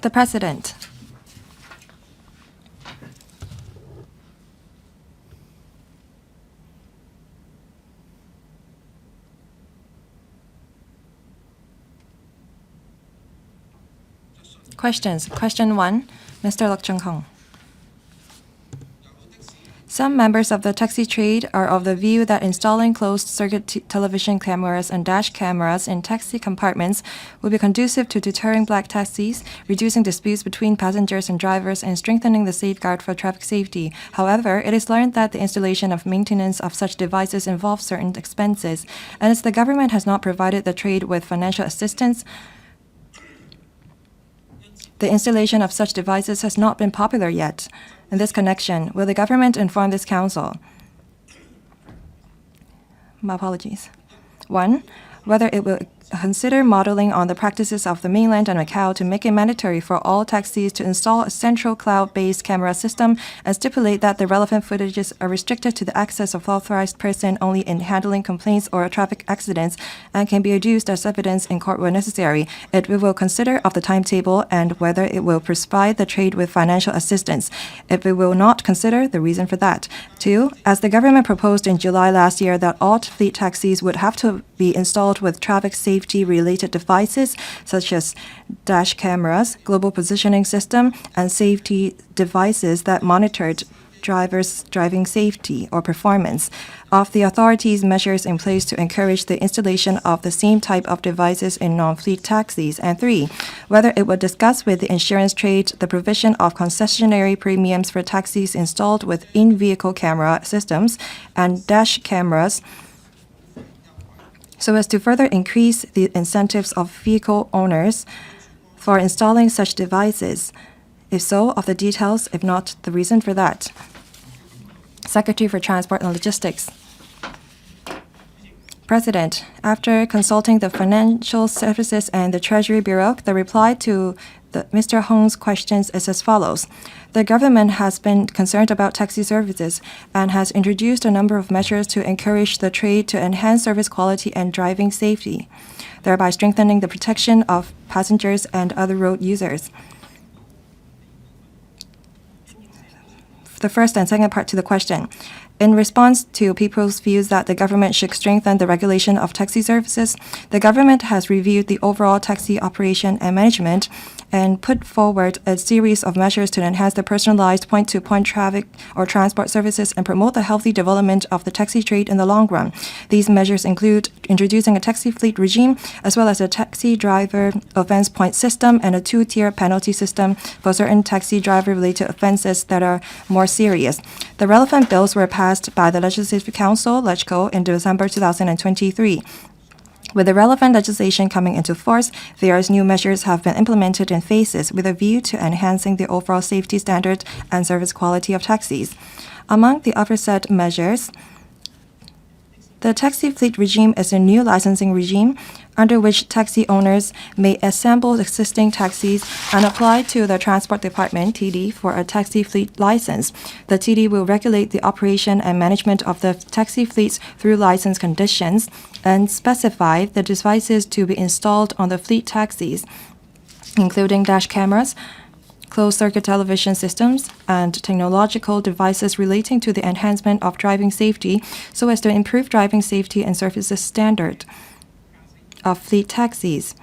The President. Questions. Question 1, Mr. LUK Chung-hung. Some members of the taxi trade are of the view that installing closed-circuit television cameras and dash cameras in taxi compartments will be conducive to deterring black taxis, reducing disputes between passengers and drivers, and strengthening the safeguard for traffic safety. However, it is learned that the installation of maintenance of such devices involves certain expenses, and as the government has not provided the trade with financial assistance, the installation of such devices has not been popular yet. In this connection, will the government inform this council? My apologies. 1, whether it will consider modeling on the practices of the mainland and Macau to make it mandatory for all taxis to install a central cloud-based camera system and stipulate that the relevant footages are restricted to the access of authorized person only in handling complaints or traffic accidents and can be adduced as evidence in court where necessary. It will consider of the timetable and whether it will provide the trade with financial assistance. If it will not consider the reason for that. 2, as the government proposed in July last year that all fleet taxis would have to be installed with traffic safety-related devices such as dash cameras, global positioning system, and safety devices that monitored drivers' driving safety or performance. Of the authorities' measures in place to encourage the installation of the same type of devices in non-fleet taxis. And 3, whether it would discuss with the insurance trade the provision of concessionary premiums for taxis installed with in-vehicle camera systems and dash cameras so as to further increase the incentives of vehicle owners for installing such devices. If so, of the details, if not, the reason for that. Secretary for Transport and Logistics. President, after consulting the Financial Services and the Treasury Bureau, the reply to Mr. Hong's questions is as follows. The government has been concerned about taxi services and has introduced a number of measures to encourage the trade to enhance service quality and driving safety, thereby strengthening the protection of passengers and other road users. The first and second part to the question. In response to people's views that the government should strengthen the regulation of taxi services, the government has reviewed the overall taxi operation and management and put forward a series of measures to enhance the personalized point-to-point traffic or transport services and promote the healthy development of the taxi trade in the long run. These measures include introducing a taxi fleet regime, as well as a taxi driver offense point system and a 2-tier penalty system for certain taxi driver-related offenses that are more serious. The relevant bills were passed by the Legislative Council, LegCo, in December 2023. With the relevant legislation coming into force, various new measures have been implemented in phases with a view to enhancing the overall safety standard and service quality of taxis. Among the aforesaid measures, the taxi fleet regime is a new licensing regime under which taxi owners may assemble existing taxis and apply to the Transport Department, TD, for a taxi fleet license. The TD will regulate the operation and management of the taxi fleets through license conditions and specify the devices to be installed on the fleet taxis, including dash cameras, closed-circuit television systems, and technological devices relating to the enhancement of driving safety so as to improve driving safety and services standard of fleet taxis.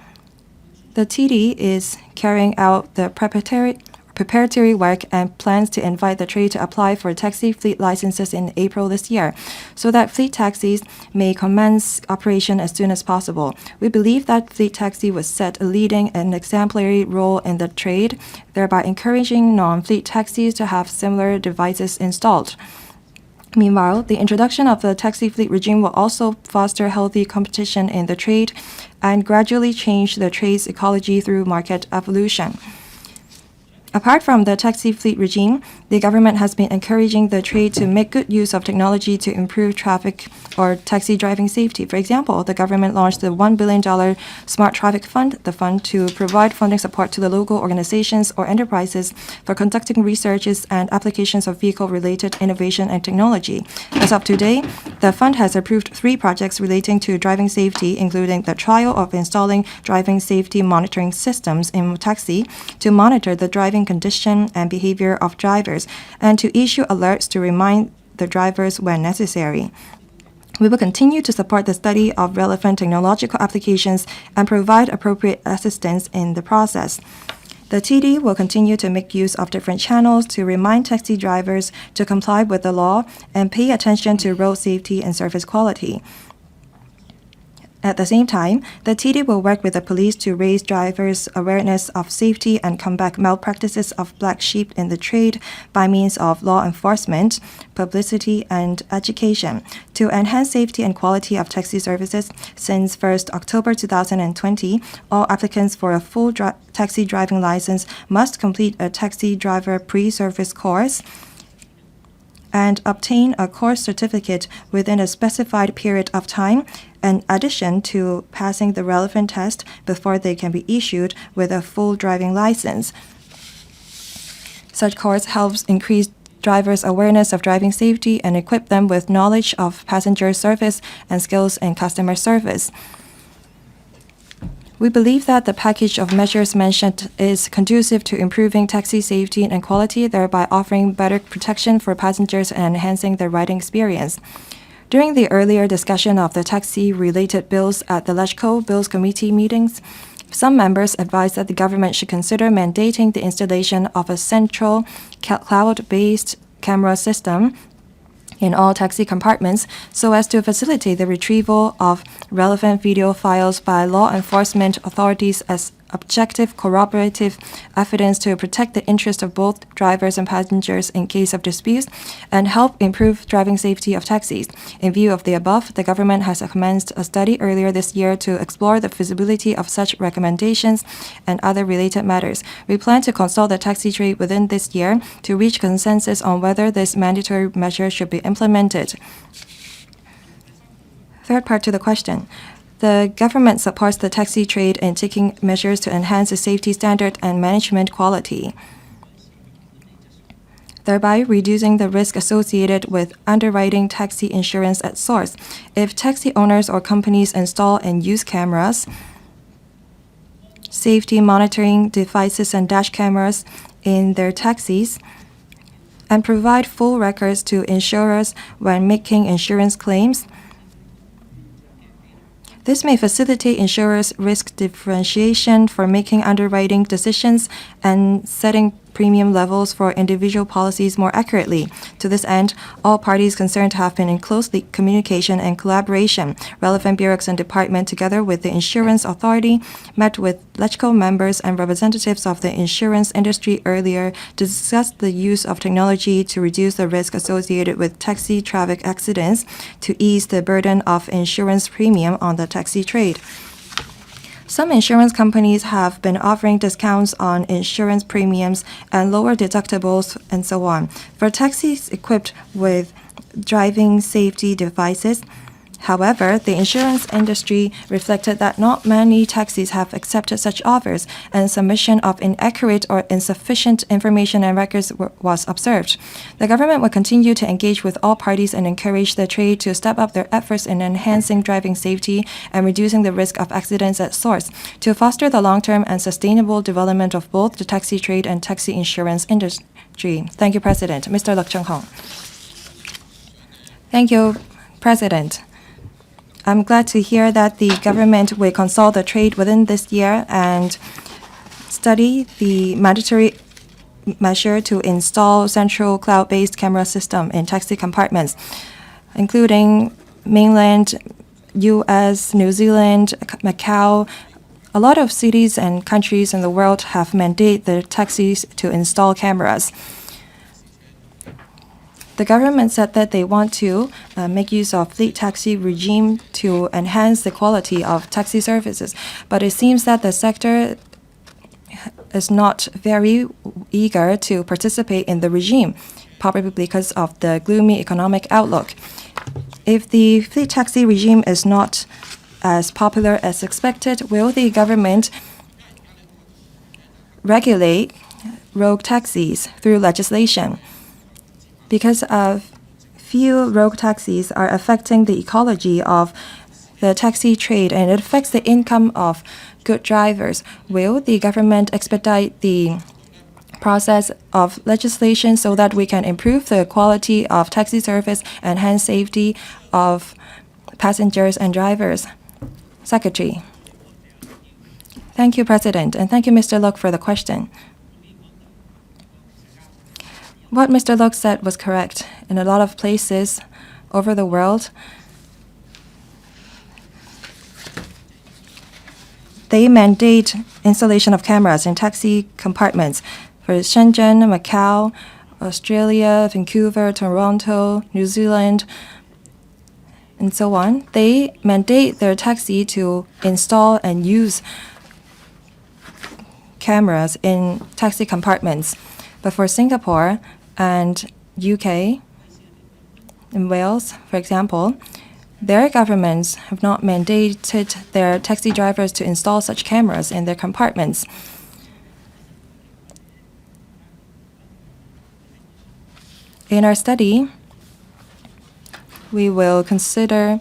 The TD is carrying out the preparatory work and plans to invite the trade to apply for taxi fleet licenses in April this year, so that fleet taxis may commence operation as soon as possible. We believe that fleet taxi will set a leading and exemplary role in the trade, thereby encouraging non-fleet taxis to have similar devices installed. Meanwhile, the introduction of the taxi fleet regime will also foster healthy competition in the trade and gradually change the trade's ecology through market evolution. Apart from the taxi fleet regime, the government has been encouraging the trade to make good use of technology to improve traffic or taxi driving safety. For example, the government launched the $1 billion Smart Traffic Fund, the fund to provide funding support to the local organizations or enterprises for conducting researches and applications of vehicle-related innovation and technology. As of today, The fund has approved 3 projects relating to driving safety, including the trial of installing driving safety monitoring systems in taxi to monitor the driving condition and behavior of drivers, and to issue alerts to remind the drivers when necessary. We will continue to support the study of relevant technological applications and provide appropriate assistance in the process. The TD will continue to make use of different channels to remind taxi drivers to comply with the law and pay attention to road safety and service quality. At the same time, the TD will work with the police to raise drivers' awareness of safety and combat malpractices of black sheep in the trade by means of law enforcement, publicity, and education. To enhance safety and quality of taxi services, since 1st October 2020, all applicants for a full taxi driving license must complete a taxi driver pre-service course and obtain a course certificate within a specified period of time, in addition to passing the relevant test before they can be issued with a full driving license. Such course helps increase drivers' awareness of driving safety and equip them with knowledge of passenger service and skills in customer service. We believe that the package of measures mentioned is conducive to improving taxi safety and quality, thereby offering better protection for passengers and enhancing their riding experience. During the earlier discussion of the taxi-related bills at the LUK Bills Committee meetings, some members advised that the government should consider mandating the installation of a central cloud-based camera system in all taxi compartments so as to facilitate the retrieval of relevant video files by law enforcement authorities as objective corroborative evidence to protect the interest of both drivers and passengers in case of disputes and help improve driving safety of taxis. In view of the above, the government has commenced a study earlier this year to explore the feasibility of such recommendations and other related matters. We plan to consult the taxi trade within this year to reach consensus on whether this mandatory measure should be implemented. Third part to the question. The government supports the taxi trade in taking measures to enhance the safety standard and management quality, thereby reducing the risk associated with underwriting taxi insurance at source. If taxi owners or companies install and use cameras, safety monitoring devices and dash cameras in their taxis, and provide full records to insurers when making insurance claims, this may facilitate insurers' risk differentiation for making underwriting decisions and setting premium levels for individual policies more accurately. To this end, all parties concerned have been in close communication and collaboration. Relevant bureaus and departments, together with the insurance authority, met with LUK members and representatives of the insurance industry earlier to discuss the use of technology to reduce the risk associated with taxi traffic accidents to ease the burden of insurance premium on the taxi trade. Some insurance companies have been offering discounts on insurance premiums and lower deductibles and so on. For taxis equipped with driving safety devices, however, the insurance industry reflected that not many taxis have accepted such offers, and submission of inaccurate or insufficient information and records was observed. The government will continue to engage with all parties and encourage the trade to step up their efforts in enhancing driving safety and reducing the risk of accidents at source, to foster the long-term and sustainable development of both the taxi trade and taxi insurance industry. Thank you, President. Mr. LUK Chung-hung. Thank you, President. I'm glad to hear that the government will consult the trade within this year and study the mandatory measure to install central cloud-based camera system in taxi compartments, including mainland US, New Zealand, Macau. A lot of cities and countries in the world have mandated the taxis to install cameras. The government said that they want to make use of fleet taxi regime to enhance the quality of taxi services, but it seems that the sector is not very eager to participate in the regime, probably because of the gloomy economic outlook. If the fleet taxi regime is not as popular as expected, will the government regulate rogue taxis through legislation? Because of few rogue taxis are affecting the ecology of the taxi trade, and it affects the income of good drivers. Will the government expedite the process of legislation so that we can improve the quality of taxi service and enhance safety of passengers and drivers? Secretary. Thank you, President, and thank you, Mr. Luk, for the question. What Mr. Luk said was correct. In a lot of places over the world, they mandate installation of cameras in taxi compartments. For Shenzhen, Macau, Australia, Vancouver, Toronto, New Zealand, and so on, they mandate their taxi to install and use cameras in taxi compartments. But for Singapore and UK and Wales, for example, their governments have not mandated their taxi drivers to install such cameras in their compartments. In our study, we will consider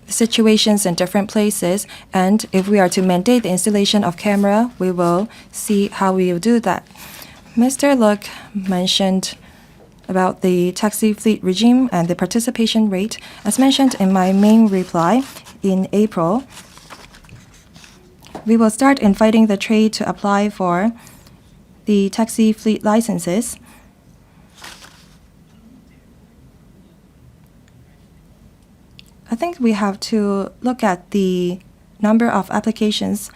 the situations in different places, and if we are to mandate the installation of camera, we will see how we will do that. Mr. Luk mentioned about the taxi fleet regime and the participation rate. As mentioned in my main reply, in April, we will start inviting the trade to apply for the taxi fleet licenses. I think we have to look at the number of applications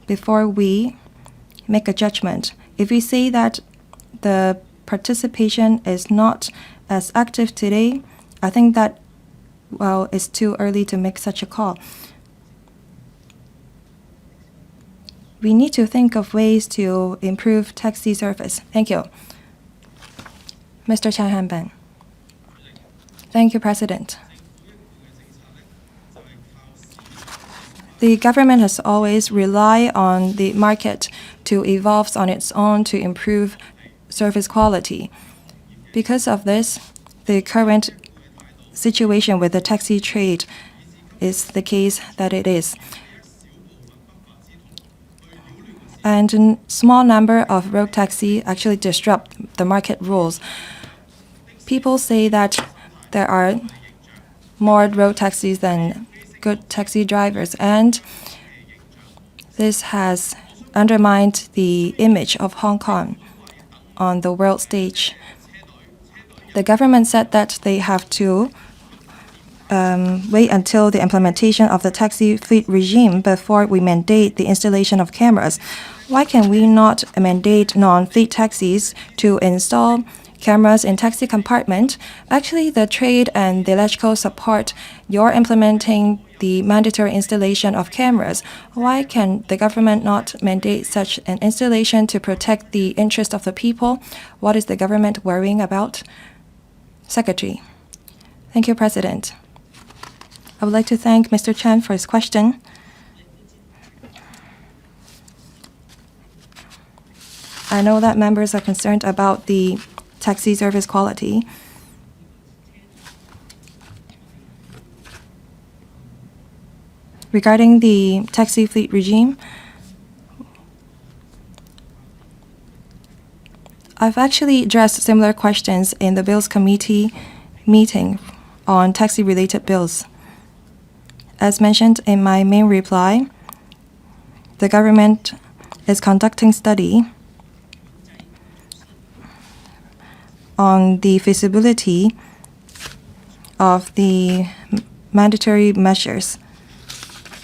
before we make a judgment. If we say that the participation is not as active today, I think that, well, it's too early to make such a call. We need to think of ways to improve taxi service. Thank you. Mr. Chan Han-ben. Thank you, President. The government has always relied on the market to evolve on its own to improve service quality. Because of this, the current situation with the taxi trade is the case that it is. And a small number of rogue taxi actually disrupt the market rules. People say that there are more road taxis than good taxi drivers, and this has undermined the image of Hong Kong on the world stage. The government said that they have to wait until the implementation of the taxi fleet regime before we mandate the installation of cameras. Why can we not mandate non-fleet taxis to install cameras in taxi compartment? Actually, the trade and the electrical support you're implementing the mandatory installation of cameras. Why can the government not mandate such an installation to protect the interest of the people? What is the government worrying about? Secretary. Thank you, President. I would like to thank Mr. Chan for his question. I know that members are concerned about the taxi service quality. Regarding the taxi fleet regime, I've actually addressed similar questions in the Bills Committee meeting on taxi-related bills. As mentioned in my main reply, the government is conducting study on the feasibility of the mandatory measures.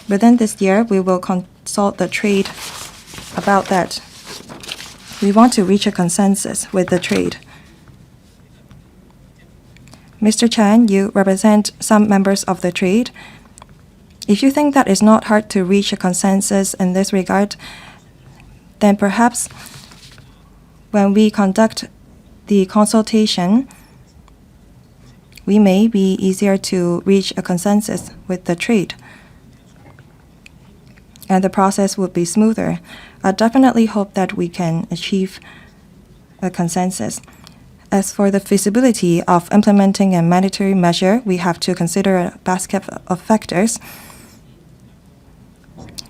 Within this year, we will consult the trade about that. We want to reach a consensus with the trade. Mr. Chan, you represent some members of the trade. If you think that it's not hard to reach a consensus in this regard, then perhaps when we conduct the consultation, we may be easier to reach a consensus with the trade, and the process would be smoother. I definitely hope that we can achieve a consensus. As for the feasibility of implementing a mandatory measure, we have to consider a basket of factors.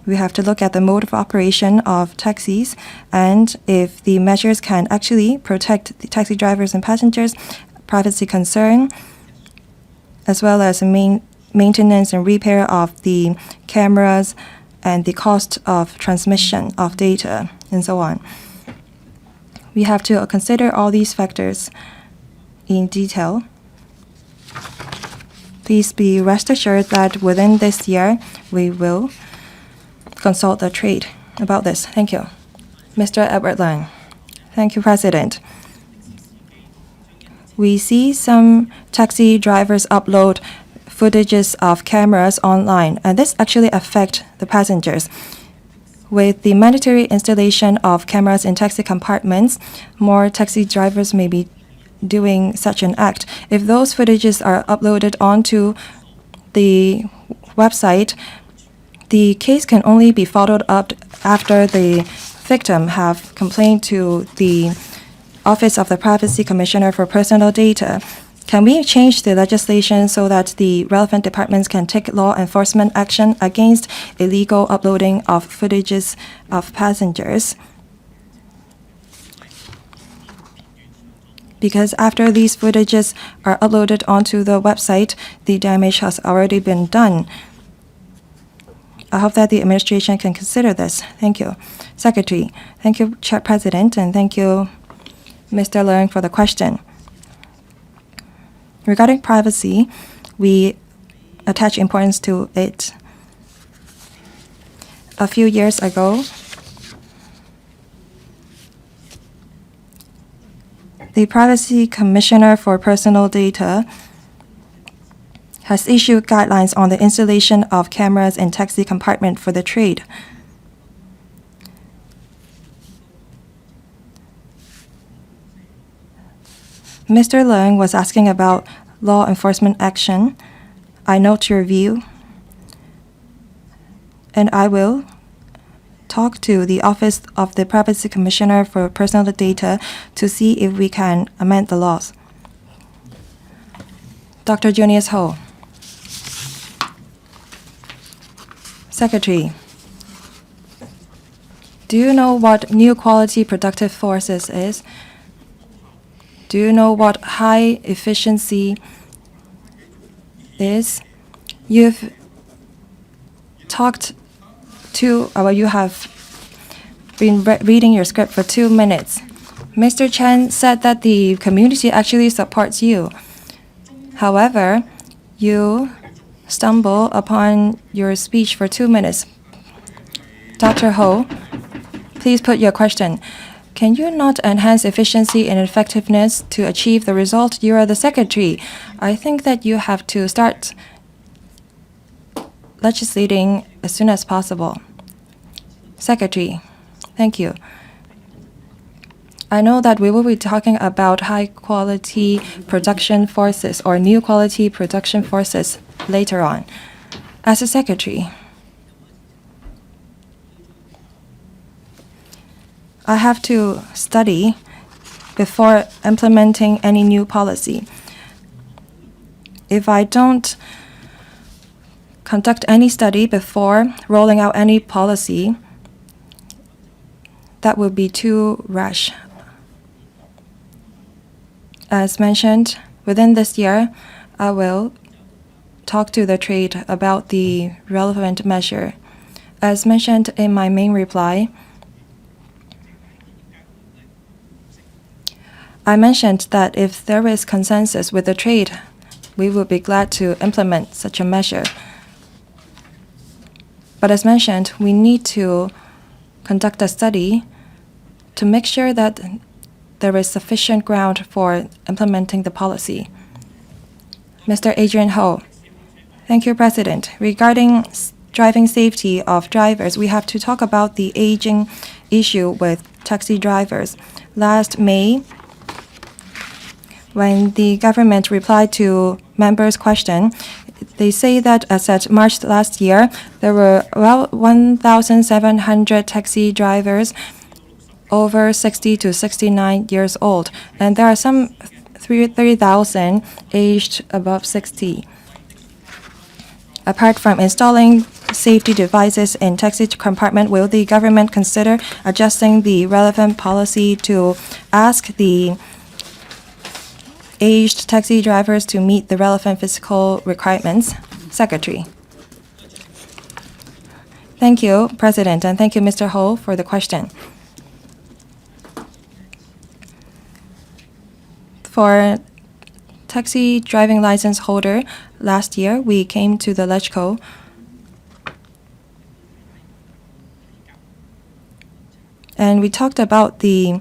We have to look at the mode of operation of taxis and if the measures can actually protect the taxi drivers and passengers, privacy concern, as well as maintenance and repair of the cameras and the cost of transmission of data, and so on. We have to consider all these factors in detail. Please be rest assured that within this year, we will consult the trade about this. Thank you. Mr. Edward Lang. Thank you, President. We see some taxi drivers upload footages of cameras online, and this actually affects the passengers. With the mandatory installation of cameras in taxi compartments, more taxi drivers may be doing such an act. If those footages are uploaded onto the website, the case can only be followed up after the victim have complained to the Office of the Privacy Commissioner for Personal Data. Can we change the legislation so that the relevant departments can take law enforcement action against illegal uploading of footages of passengers? Because after these footages are uploaded onto the website, the damage has already been done. I hope that the administration can consider this. Thank you. Secretary, thank you, Chair President, and thank you, Mr. Leung, for the question. Regarding privacy, we attach importance to it. A few years ago, the Privacy Commissioner for Personal Data has issued guidelines on the installation of cameras in taxi compartment for the trade. Mr. Leung was asking about law enforcement action. I note your view, and I will talk to the Office of the Privacy Commissioner for Personal Data to see if we can amend the laws. Dr. Junius Ho. Secretary, do you know what new quality productive forces is? Do you know what high efficiency is? You've talked to, you have been reading your script for 2 minutes. Mr. Chen said that the community actually supports you. However, you stumble upon your speech for 2 minutes. Dr. Ho, please put your question. Can you not enhance efficiency and effectiveness to achieve the result? You are the secretary. I think that you have to start legislating as soon as possible. Secretary, thank you. I know that we will be talking about high quality production forces or new quality production forces later on. As a secretary, I have to study before implementing any new policy. If I don't conduct any study before rolling out any policy, that would be too rash. As mentioned, within this year, I will talk to the trade about the relevant measure. As mentioned in my main reply, I mentioned that if there is consensus with the trade, we would be glad to implement such a measure. But as mentioned, we need to conduct a study to make sure that there is sufficient ground for implementing the policy. Mr. Adrian Ho. Thank you, President. Regarding driving safety of drivers, we have to talk about the aging issue with taxi drivers. Last May, when the government replied to members' question, they say that as at March last year, there were about 1,700 taxi drivers over 60 to 69 years old, and there are some 30,000 aged above 60. Apart from installing safety devices in taxi compartment, will the government consider adjusting the relevant policy to ask the aged taxi drivers to meet the relevant physical requirements? Secretary. Thank you, President, and thank you, Mr. Ho, for the question. For taxi driving license holder, last year we came to the LegCo and we talked about the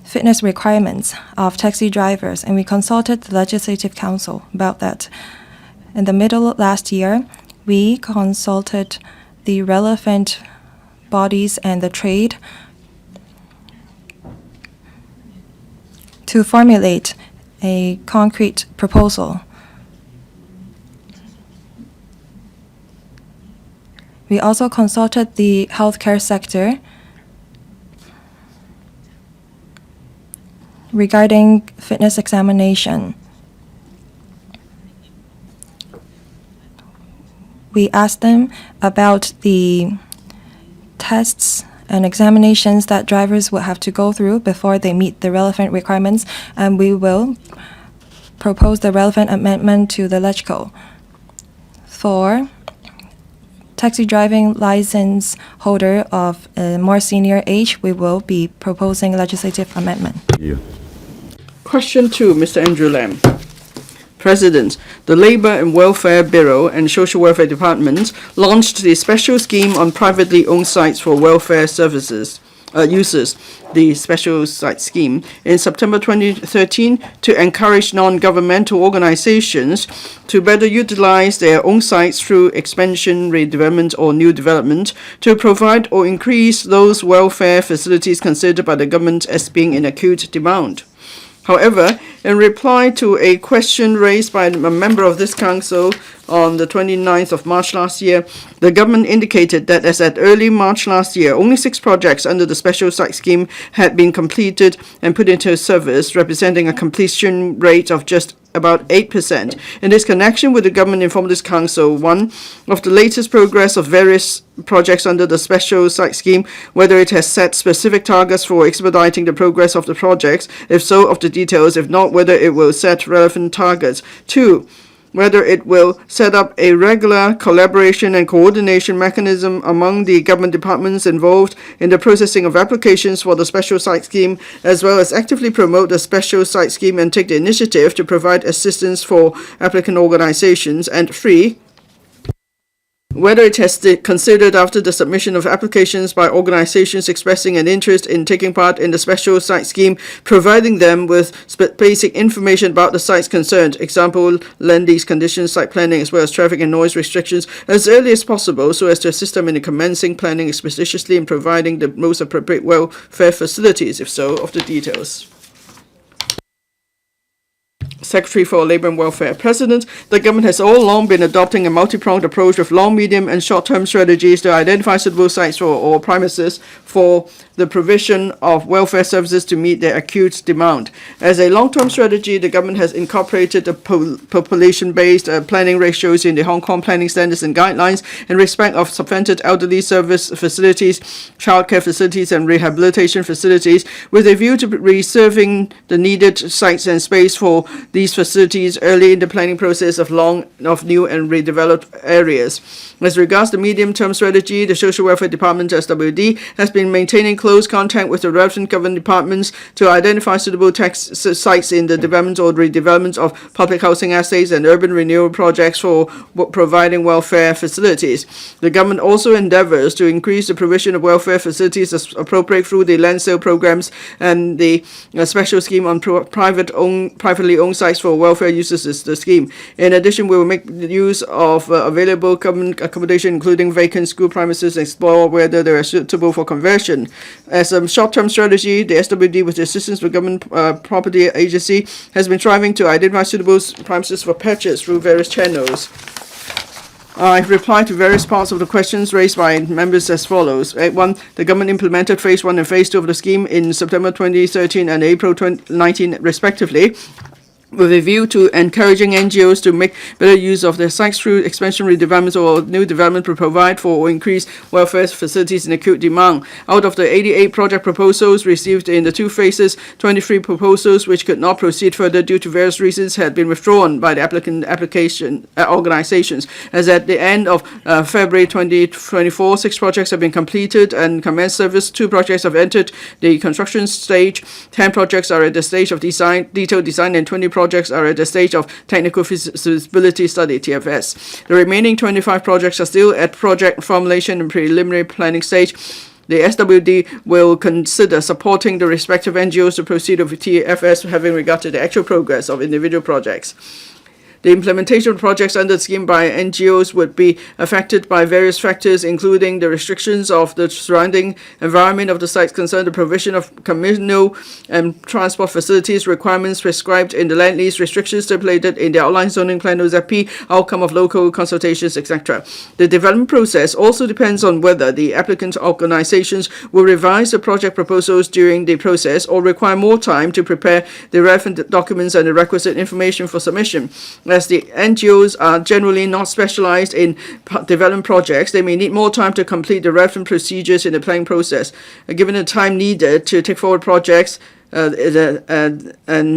fitness requirements of taxi drivers, and we consulted the Legislative Council about that. In the middle of last year, we consulted the relevant bodies and the trade to formulate a concrete proposal. We also consulted the healthcare sector regarding fitness examination. We asked them about the tests and examinations that drivers will have to go through before they meet the relevant requirements, and we will propose the relevant amendment to the LegCo. For taxi driving license holder of a more senior age, we will be proposing legislative amendment. Yeah. Question 2, Mr. Andrew Lam. President, the Labour and Welfare Bureau and Social Welfare Department launched the special scheme on privately owned sites for welfare services users, the Special Site Scheme, in September 2013 to encourage non-governmental organizations to better utilize their own sites through expansion, redevelopment, or new development to provide or increase those welfare facilities considered by the government as being in acute demand. However, in reply to a question raised by a member of this council on the 29th of March last year, the government indicated that as at early March last year, only 6 projects under the Special Site Scheme had been completed and put into service, representing a completion rate of just about 8%. In this connection, with the government informed this council, 1, of the latest progress of various projects under the Special Site Scheme, whether it has set specific targets for expediting the progress of the projects, if so, of the details, if not, whether it will set relevant targets. 2, whether it will set up a regular collaboration and coordination mechanism among the government departments involved in the processing of applications for the Special Site Scheme, as well as actively promote the Special Site Scheme and take the initiative to provide assistance for applicant organizations. And 3, whether it has considered, after the submission of applications by organizations expressing an interest in taking part in the Special Site Scheme, providing them with basic information about the sites concerned, example, land lease conditions, site planning, as well as traffic and noise restrictions, as early as possible, so as to assist them in commencing planning expeditiously and providing the most appropriate welfare facilities, if so, of the details. Secretary for Labour and Welfare. President, the government has all along been adopting a multi-pronged approach with long, medium and short-term strategies to identify suitable sites for or premises for the provision of welfare services to meet their acute demand. As a long-term strategy, the government has incorporated the population-based planning ratios in the Hong Kong planning standards and guidelines in respect of subvented elderly service facilities, childcare facilities and rehabilitation facilities, with a view to reserving the needed sites and space for these facilities early in the planning process of new and redeveloped areas. As regards the medium-term strategy, the Social Welfare Department, SWD, has been maintaining close contact with the relevant government departments to identify suitable sites in the development or redevelopment of public housing estates and urban renewal projects for providing welfare facilities. The government also endeavours to increase the provision of welfare facilities as appropriate through the land sale programs and the special scheme on privately owned sites for welfare uses is the scheme. In addition, we will make use of available government accommodation, including vacant school premises, and explore whether they are suitable for conversion. As a short-term strategy, the SWD, with the assistance of the Government Property Agency, has been striving to identify suitable premises for purchase through various channels. I reply to various parts of the questions raised by members as follows. 1. The government implemented Phase 1 and Phase 2 of the scheme in September 2013 and April 2019, respectively, with a view to encouraging NGOs to make better use of their sites through expansion, redevelopment, or new development to provide for or increase welfare facilities in acute demand. Out of the 88 project proposals received in the 2 phases, 23 proposals which could not proceed further due to various reasons had been withdrawn by the application organizations. As at the end of February 2024, 6 projects have been completed and commenced service. 2 projects have entered the construction stage. 10 projects are at the stage of detailed design, and 20 projects are at the stage of technical feasibility study, TFS. The remaining 25 projects are still at project formulation and preliminary planning stage. The SWD will consider supporting the respective NGOs to proceed with TFS, having regard to the actual progress of individual projects. The implementation of projects under the scheme by NGOs would be affected by various factors, including the restrictions of the surrounding environment of the sites concerned, the provision of communal and transport facilities, requirements prescribed in the land lease, restrictions stipulated in the outline zoning plan OZP, outcome of local consultations, etc. The development process also depends on whether the applicant organizations will revise the project proposals during the process or require more time to prepare the relevant documents and the requisite information for submission. As the NGOs are generally not specialized in development projects, they may need more time to complete the relevant procedures in the planning process. Given the time needed to take forward projects, and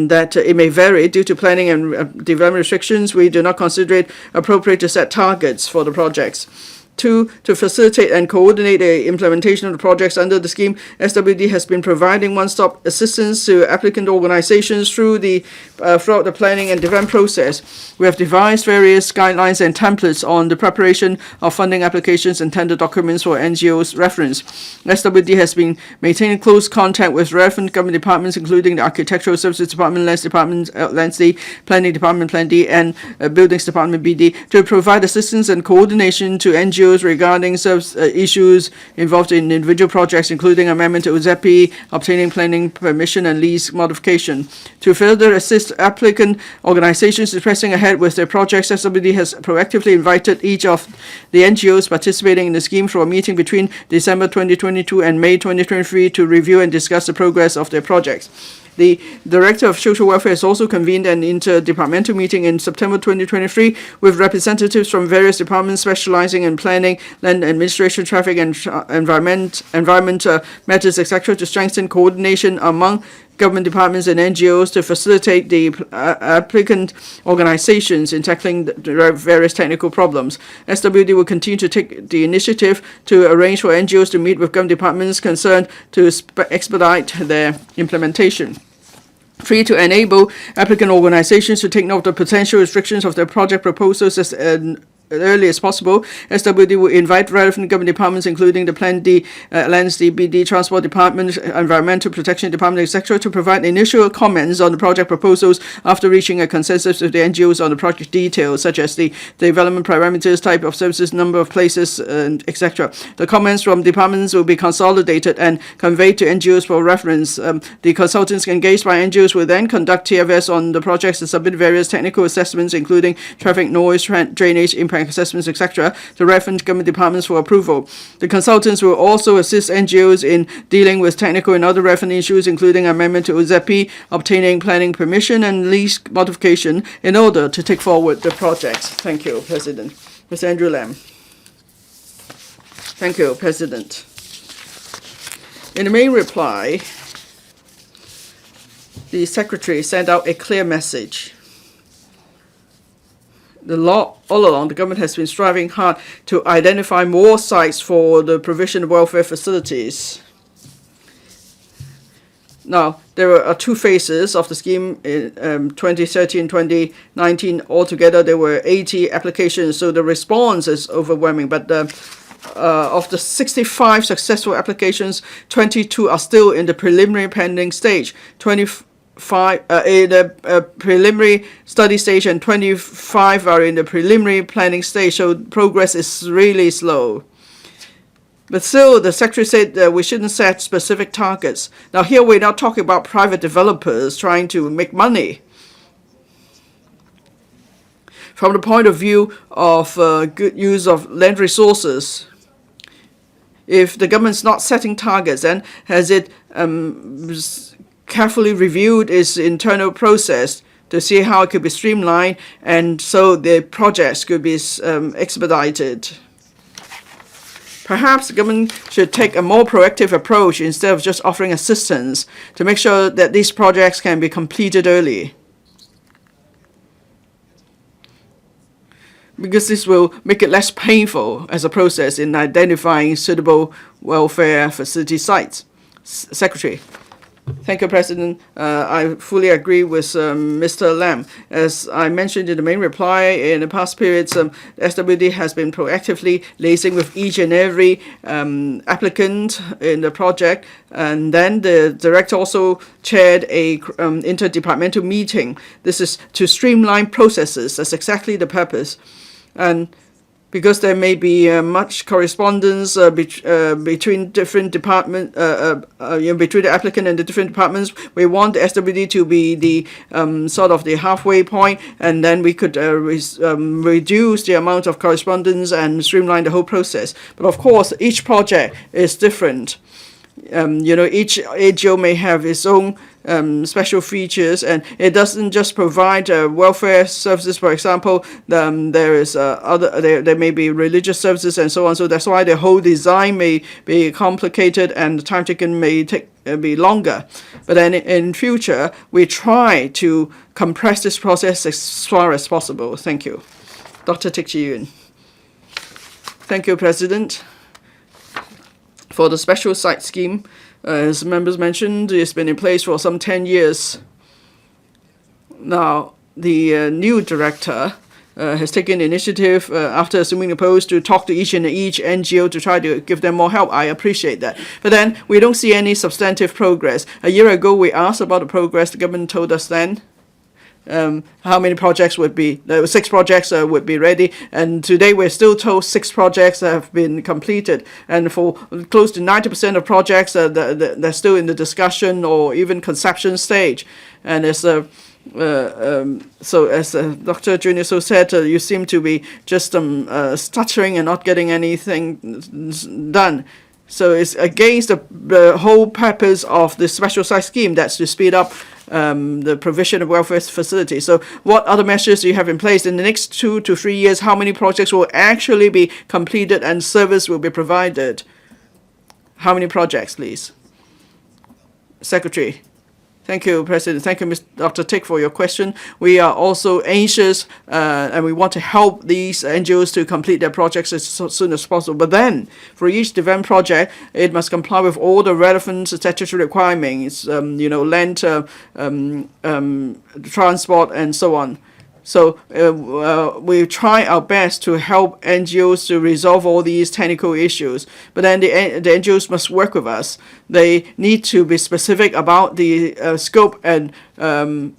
that it may vary due to planning and development restrictions, we do not consider it appropriate to set targets for the projects. 2. To facilitate and coordinate the implementation of the projects under the scheme, SWD has been providing one-stop assistance to applicant organizations throughout the planning and development process. We have devised various guidelines and templates on the preparation of funding applications and tender documents for NGOs reference. SWD has been maintaining close contact with relevant government departments, including the Architectural Services Department, Lands Department, Lands D, Planning Department, Plan D, and Buildings Department, BD, to provide assistance and coordination to NGOs regarding issues involved in individual projects, including amendment to OZP, obtaining planning permission, and lease modification. To further assist applicant organizations in pressing ahead with their projects, SWD has proactively invited each of the NGOs participating in the scheme for a meeting between December 2022 and May 2023 to review and discuss the progress of their projects. The Director of Social Welfare has also convened an interdepartmental meeting in September 2023 with representatives from various departments specializing in planning, land administration, traffic, and environment matters, etc., to strengthen coordination among government departments and NGOs to facilitate the applicant organizations in tackling the various technical problems. SWD will continue to take the initiative to arrange for NGOs to meet with government departments concerned to expedite their implementation. 3. To enable applicant organizations to take note of the potential restrictions of their project proposals as early as possible, SWD will invite relevant government departments, including the Plan D, Lands D, BD, Transport Department, Environmental Protection Department, etc., to provide initial comments on the project proposals after reaching a consensus with the NGOs on the project details, such as the development parameters, type of services, number of places, etc. The comments from departments will be consolidated and conveyed to NGOs for reference. The consultants engaged by NGOs will then conduct TFS on the projects and submit various technical assessments, including traffic, noise, drainage, impact assessments, etc., to relevant government departments for approval. The consultants will also assist NGOs in dealing with technical and other relevant issues, including amendment to OZP, obtaining planning permission, and lease modification in order to take forward the projects. Thank you, President. Mr. Andrew Lam. Thank you, President. In the main reply, the Secretary sent out a clear message. All along, the government has been striving hard to identify more sites for the provision of welfare facilities. Now, there are 2 phases of the scheme in 2013, 2019. Altogether, there were 80 applications, so the response is overwhelming. But of the 65 successful applications, 22 are still in the preliminary pending stage. 25 in the preliminary study stage, and 25 are in the preliminary planning stage, so progress is really slow. But still, the Secretary said that we shouldn't set specific targets. Now here we're not talking about private developers trying to make money. From the point of view of good use of land resources, if the government's not setting targets, then has it carefully reviewed its internal process to see how it could be streamlined, and so the projects could be expedited? Perhaps the government should take a more proactive approach instead of just offering assistance to make sure that these projects can be completed early, because this will make it less painful as a process in identifying suitable welfare facility sites. Secretary. Thank you, President. I fully agree with Mr. Lam. As I mentioned in the main reply, in the past periods, SWD has been proactively liaising with each and every applicant in the project, and then the director also chaired a interdepartmental meeting. This is to streamline processes. That's exactly the purpose. And because there may be much correspondence between different departments, between the applicant and the different departments, we want the SWD to be the sort of the halfway point, and then we could reduce the amount of correspondence and streamline the whole process. But of course, each project is different. Each AGO may have its own special features, and it doesn't just provide welfare services. For example, there is there may be religious services and so on. So that's why the whole design may be complicated and the time taken may be longer. But then in future, we try to compress this process as far as possible. Thank you. Dr. Teck Chi Yuen. Thank you, President. For the special site scheme, as members mentioned, it's been in place for some 10 years. Now, the new director has taken initiative after assuming the post to talk to each NGO to try to give them more help. I appreciate that. But then we don't see any substantive progress. A year ago, we asked about the progress. The government told us then how many projects would be, 6 projects would be ready, and today we're still told 6 projects have been completed, and for close to 90% of projects they're still in the discussion or even conception stage. And as so as Dr. Junior so said, you seem to be just stuttering and not getting anything done. So it's against the whole purpose of the special site scheme, that's to speed up the provision of welfare facilities. So what other measures do you have in place in the next 2 to 3 years? How many projects will actually be completed and service will be provided? How many projects, please? Secretary. Thank you, President. Thank you, Dr. Teck, for your question. We are also anxious and we want to help these NGOs to complete their projects as soon as possible. But then, for each development project, it must comply with all the relevant statutory requirements, land, transport, and so on. So we try our best to help NGOs to resolve all these technical issues. But then the NGOs must work with us. They need to be specific about the scope and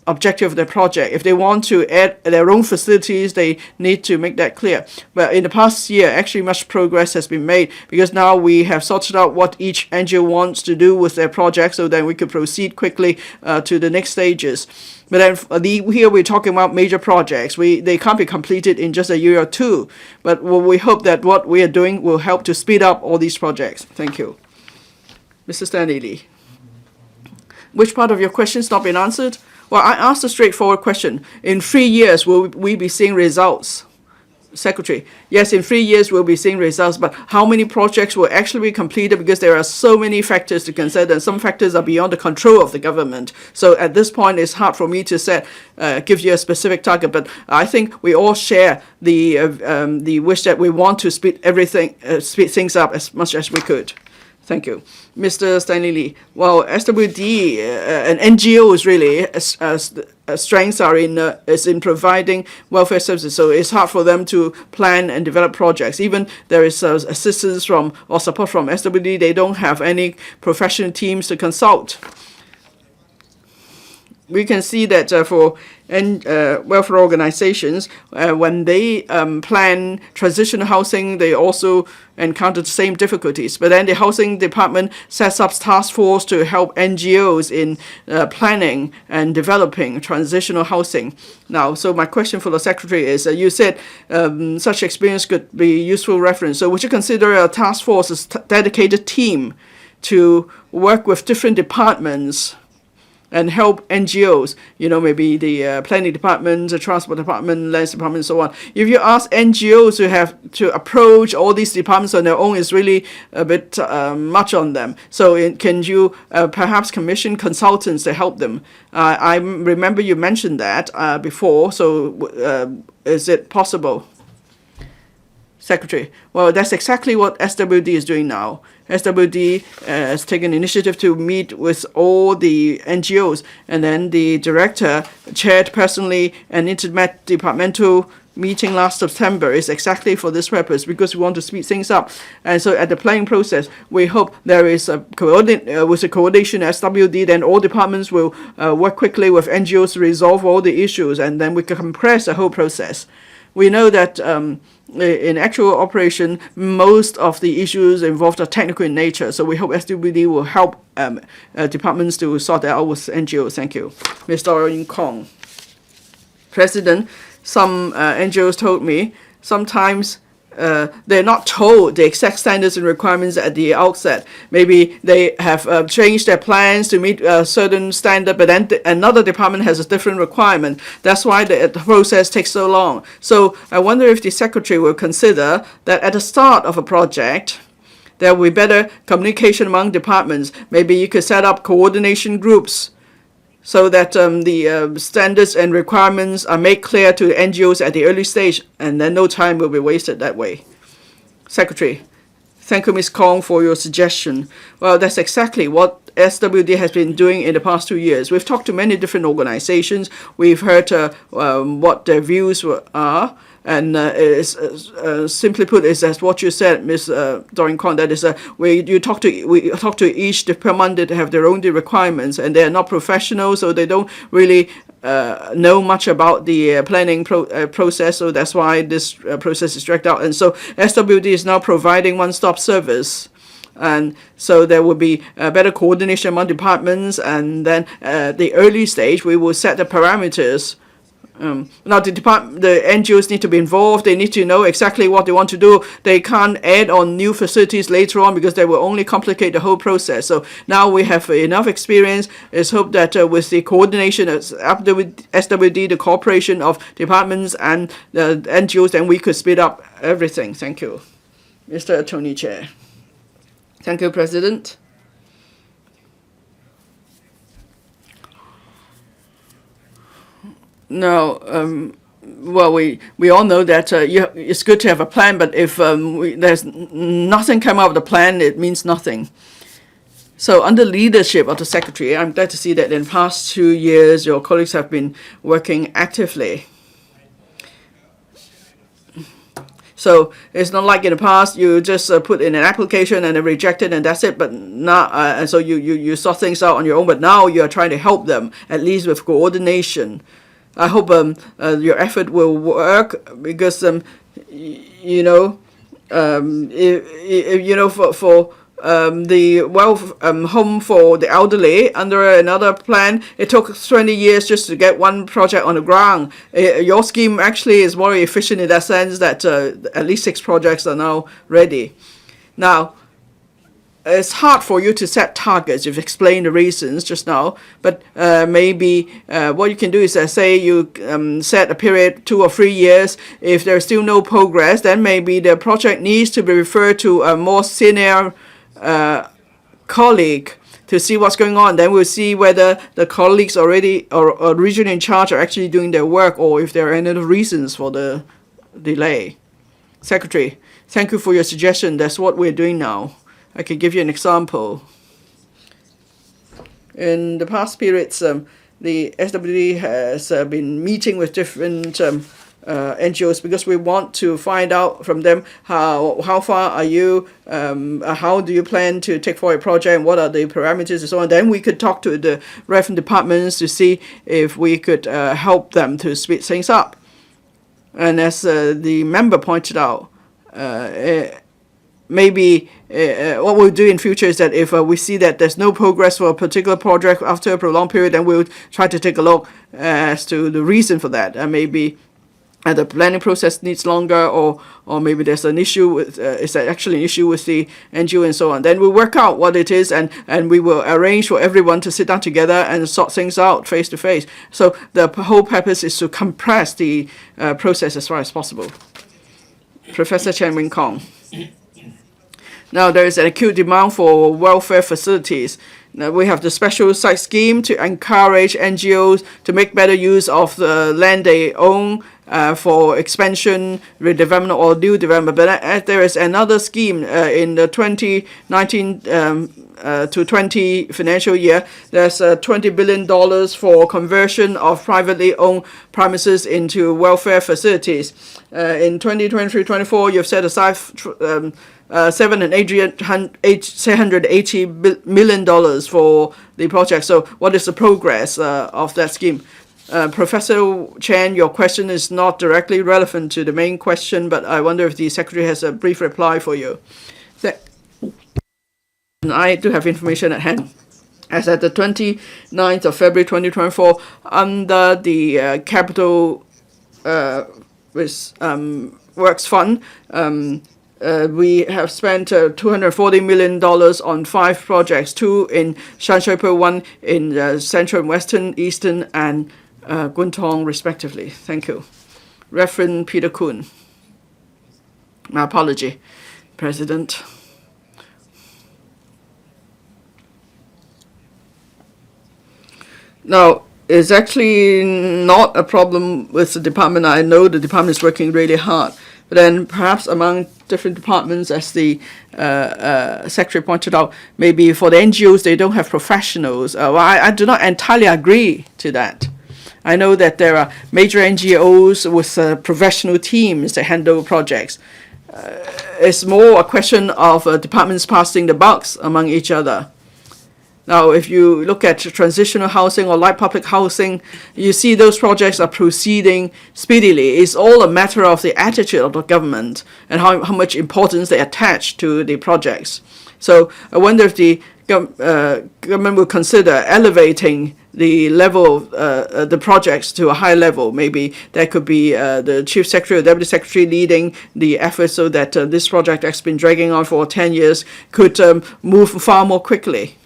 objective of their project. If they want to add their own facilities, they need to make that clear. But in the past year, actually much progress has been made, because now we have sorted out what each NGO wants to do with their project, so then we could proceed quickly to the next stages. But then here we're talking about major projects. They can't be completed in just a year or 2. But we hope that what we are doing will help to speed up all these projects. Thank you. Mr. Stanley LI. Which part of your question has not been answered? Well, I asked a straightforward question. In 3 years, will we be seeing results? Secretary. Yes, in 3 years we'll be seeing results, but how many projects will actually be completed, because there are so many factors to consider, and some factors are beyond the control of the government. So at this point, it's hard for me to give you a specific target, but I think we all share the wish that we want to speed things up as much as we could. Thank you. Mr. Stanley LI. Well, SWD and NGOs really strengths are in providing welfare services, so it's hard for them to plan and develop projects. Even there is assistance from or support from SWD, they don't have any professional teams to consult. we can see that for welfare organizations, when they plan transitional housing, they also encounter the same difficulties. But then the housing department sets up task force to help NGOs in planning and developing transitional housing. Now, so my question for the secretary is, you said such experience could be useful reference. So would you consider a task force as dedicated team to work with different departments and help NGOs, maybe the planning department, the transport department, lands department, and so on. If you ask NGOs to have to approach all these departments on their own, it's really a bit much on them. So can you perhaps commission consultants to help them? I remember you mentioned that before, so is it possible? Secretary, well, that's exactly what SWD is doing now. SWD has taken initiative to meet with all the NGOs, and then the director chaired personally an interdepartmental meeting last September is exactly for this purpose, because we want to speed things up. And so at the planning process, we hope there is a with the coordination SWD, then all departments will work quickly with NGOs to resolve all the issues, and then we can compress the whole process. We know that in actual operation, most of the issues involved are technical in nature, so we hope SWD will help departments to sort that out with NGOs. Thank you. Ms. Doreen KONG. President, some NGOs told me sometimes they're not told the exact standards and requirements at the outset. Maybe they have changed their plans to meet a certain standard, but then another department has a different requirement. That's why the process takes so long. So I wonder if the secretary will consider that at the start of a project, there will be better communication among departments. Maybe you could set up coordination groups so that the standards and requirements are made clear to NGOs at the early stage, and then no time will be wasted that way. Secretary, thank you, Ms. Kong, for your suggestion. Well, that's exactly what SWD has been doing in the past 2 years. We've talked to many different organizations. We've heard what their views are. And simply put, is as what you said, Ms. Doreen KONG. That is, we talk to each department that have their own requirements, and they are not professionals, so they don't really know much about the planning process. So that's why this process is dragged out. And so SWD is now providing one-stop service. And so there will be better coordination among departments, and then at the early stage, we will set the parameters. Now the NGOs need to be involved. They need to know exactly what they want to do. They can't add on new facilities later on, because they will only complicate the whole process. So now we have enough experience. It's hoped that with the coordination of SWD, the cooperation of departments and the NGOs, then we could speed up everything. Thank you, Mr. Attorney Chair. Thank you, President. No, well, we all know that it's good to have a plan, but if there's nothing come out of the plan, it means nothing. So under leadership of the Secretary, I'm glad to see that in the past 2 years, your colleagues have been working actively. So it's not like in the past you just put in an application and then reject it and that's it. But now, and so you sort things out on your own. But now you are trying to help them, at least with coordination. I hope your effort will work, because for the home for the elderly under another plan, it took 20 years just to get one project on the ground. Your scheme actually is more efficient in that sense that at least 6 projects are now ready. Now, it's hard for you to set targets. You've explained the reasons just now, but maybe what you can do is say you set a period 2 or 3 years. If there's still no progress, then maybe the project needs to be referred to a more senior colleague to see what's going on. Then we'll see whether the colleagues already or originally in charge are actually doing their work, or if there are any other reasons for the delay. Secretary, thank you for your suggestion. That's what we're doing now. I can give you an example. In the past periods, the SWD has been meeting with different NGOs, because we want to find out from them how far are you, how do you plan to take forward a project, and what are the parameters and so on. Then we could talk to the relevant departments to see if we could help them to speed things up. And as the member pointed out, maybe what we'll do in future is that if we see that there's no progress for a particular project after a prolonged period, then we'll try to take a look as to the reason for that. And maybe the planning process needs longer, or maybe there's an issue with, is actually an issue with the NGO and so on. Then we'll work out what it is, and we will arrange for everyone to sit down together and sort things out face to face. So the whole purpose is to compress the process as far as possible. Professor Chen Kong. Now, there is an acute demand for welfare facilities. Now, we have the special site scheme to encourage NGOs to make better use of the land they own for expansion, redevelopment, or new development. But there is another scheme in the 2019 to 20 financial year. There's $20 billion for conversion of privately owned premises into welfare facilities. In 2023-24, you've set aside $780 million for the project. So what is the progress of that scheme? Professor Chen, your question is not directly relevant to the main question, but I wonder if the Secretary has a brief reply for you. I do have information at hand. As at the 29th of February 2024, under the Capital Works Fund, we have spent $240 million on 5 projects, 2 in Shanshoupe, 1 in Central and Western, Eastern, and Guntong, respectively. Thank you. Reverend Peter Kuhn. My apology, President. Now, it's actually not a problem with the department. I know the department is working really hard. But then perhaps among different departments, as the Secretary pointed out, maybe for the NGOs, they don't have professionals. Well, I do not entirely agree to that. I know that there are major NGOs with professional teams that handle projects. It's more a question of departments passing the bucks among each other. Now, if you look at transitional housing or light public housing, you see those projects are proceeding speedily. It's all a matter of the attitude of the government and how much importance they attach to the projects. So I wonder if the government will consider elevating the level of the projects to a high level. Maybe there could be the Chief Secretary or Deputy Secretary leading the effort so that this project that's been dragging on for 10 years could move far more quickly.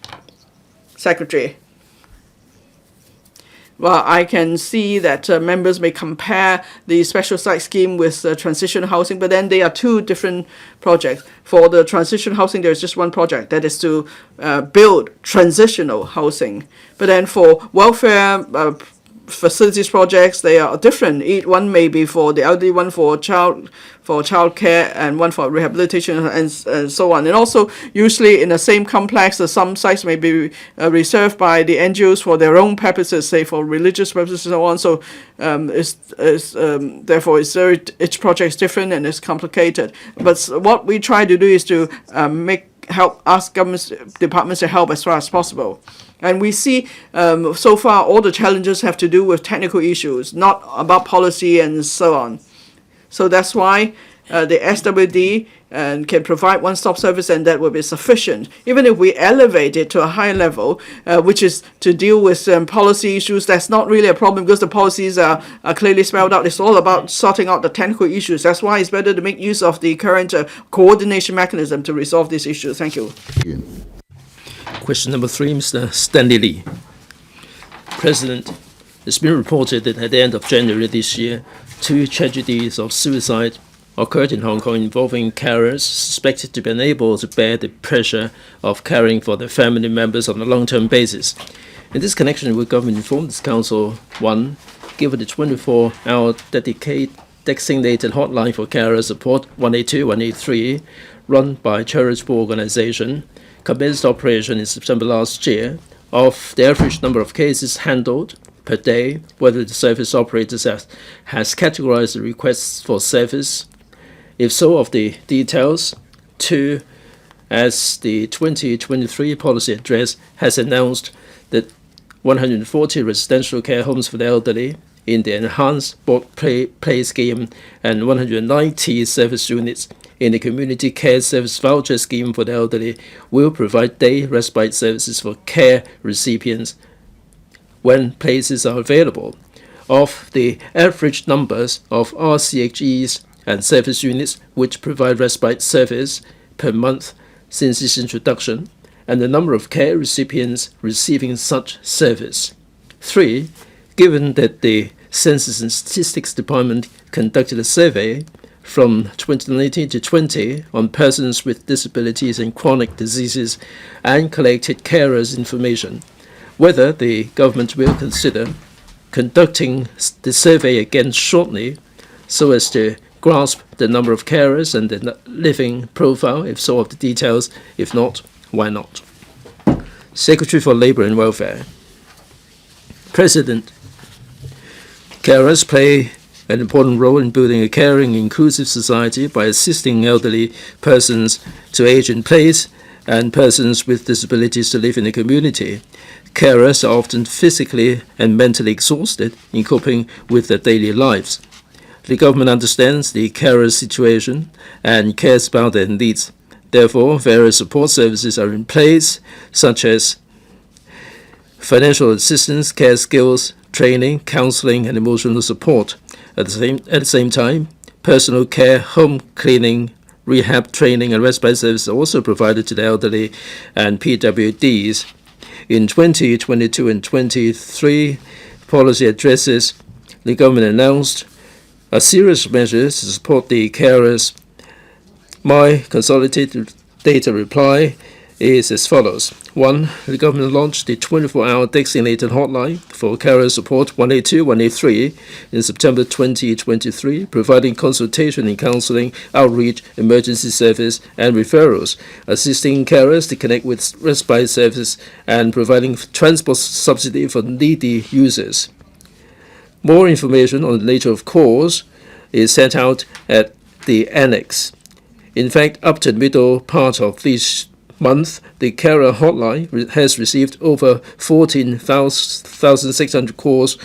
Secretary. Well, I can see that members may compare the special site scheme with transitional housing, but then they are 2 different projects. For the transitional housing, there's just one project, that is to build transitional housing. But then for welfare facilities projects, they are different. One may be for the elderly, one for child care, and one for rehabilitation, and so on. And also, usually in the same complex, some sites may be reserved by the NGOs for their own purposes, say for religious purposes and so on. So therefore, each project is different and it's complicated. But what we try to do is to ask government departments to help as far as possible. And we see so far all the challenges have to do with technical issues, not about policy and so on. So that's why the SWD can provide one-stop service, and that will be sufficient. Even if we elevate it to a high level, which is to deal with policy issues, that's not really a problem because the policies are clearly spelled out. It's all about sorting out the technical issues. That's why it's better to make use of the current coordination mechanism to resolve these issues. Thank you. Question number 3, Mr. Stanley LI. President, it's been reported that at the end of January this year, 2 tragedies of suicide occurred in Hong Kong involving carers suspected to be unable to bear the pressure of caring for their family members on a long-term basis. In this connection, will government inform this council, 1, given the 24-hour designated hotline for carer support 182 183, run by a charitable organization, commenced operation in September last year, of the average number of cases handled, per day, whether the service operators has categorized the requests for service. If so, of the details. 2, as the 2023 policy address has announced that 140 residential care homes for the elderly in the enhanced board play scheme and 190 service units in the community care service voucher scheme for the elderly will provide day respite services for care recipients when places are available. Of the average numbers of RCHEs and service units which provide respite service per month since its introduction, and the number of care recipients receiving such service. 3, given that the Census and Statistics Department conducted a survey from 2019 to 20 on persons with disabilities and chronic diseases and collected carers information, whether the government will consider conducting the survey again shortly so as to grasp the number of carers and the living profile, if so of the details. If not, why not? Secretary for Labour and Welfare. President, carers play an important role in building a caring, inclusive society by assisting elderly persons to age in place and persons with disabilities to live in the community. Carers are often physically and mentally exhausted in coping with their daily lives. The government understands the carers' situation and cares about their needs. Therefore, various support services are in place, such as financial assistance, care skills, training, counseling, and emotional support. At the same time, personal care, home cleaning, rehab training, and respite services are also provided to the elderly and PWDs. In 2022 and 23 policy addresses, the government announced a series of measures to support the carers. My consolidated data reply is as follows. 1. The government launched the 24-hour designated hotline for carer support 182, 183 in September 2023, providing consultation and counseling, outreach, emergency service, and referrals, assisting carers to connect with respite service, and providing transport subsidy for needy users. More information on the nature of calls is set out at the annex. In fact, up to the middle part of this month, the carer hotline has received over 14,600 calls,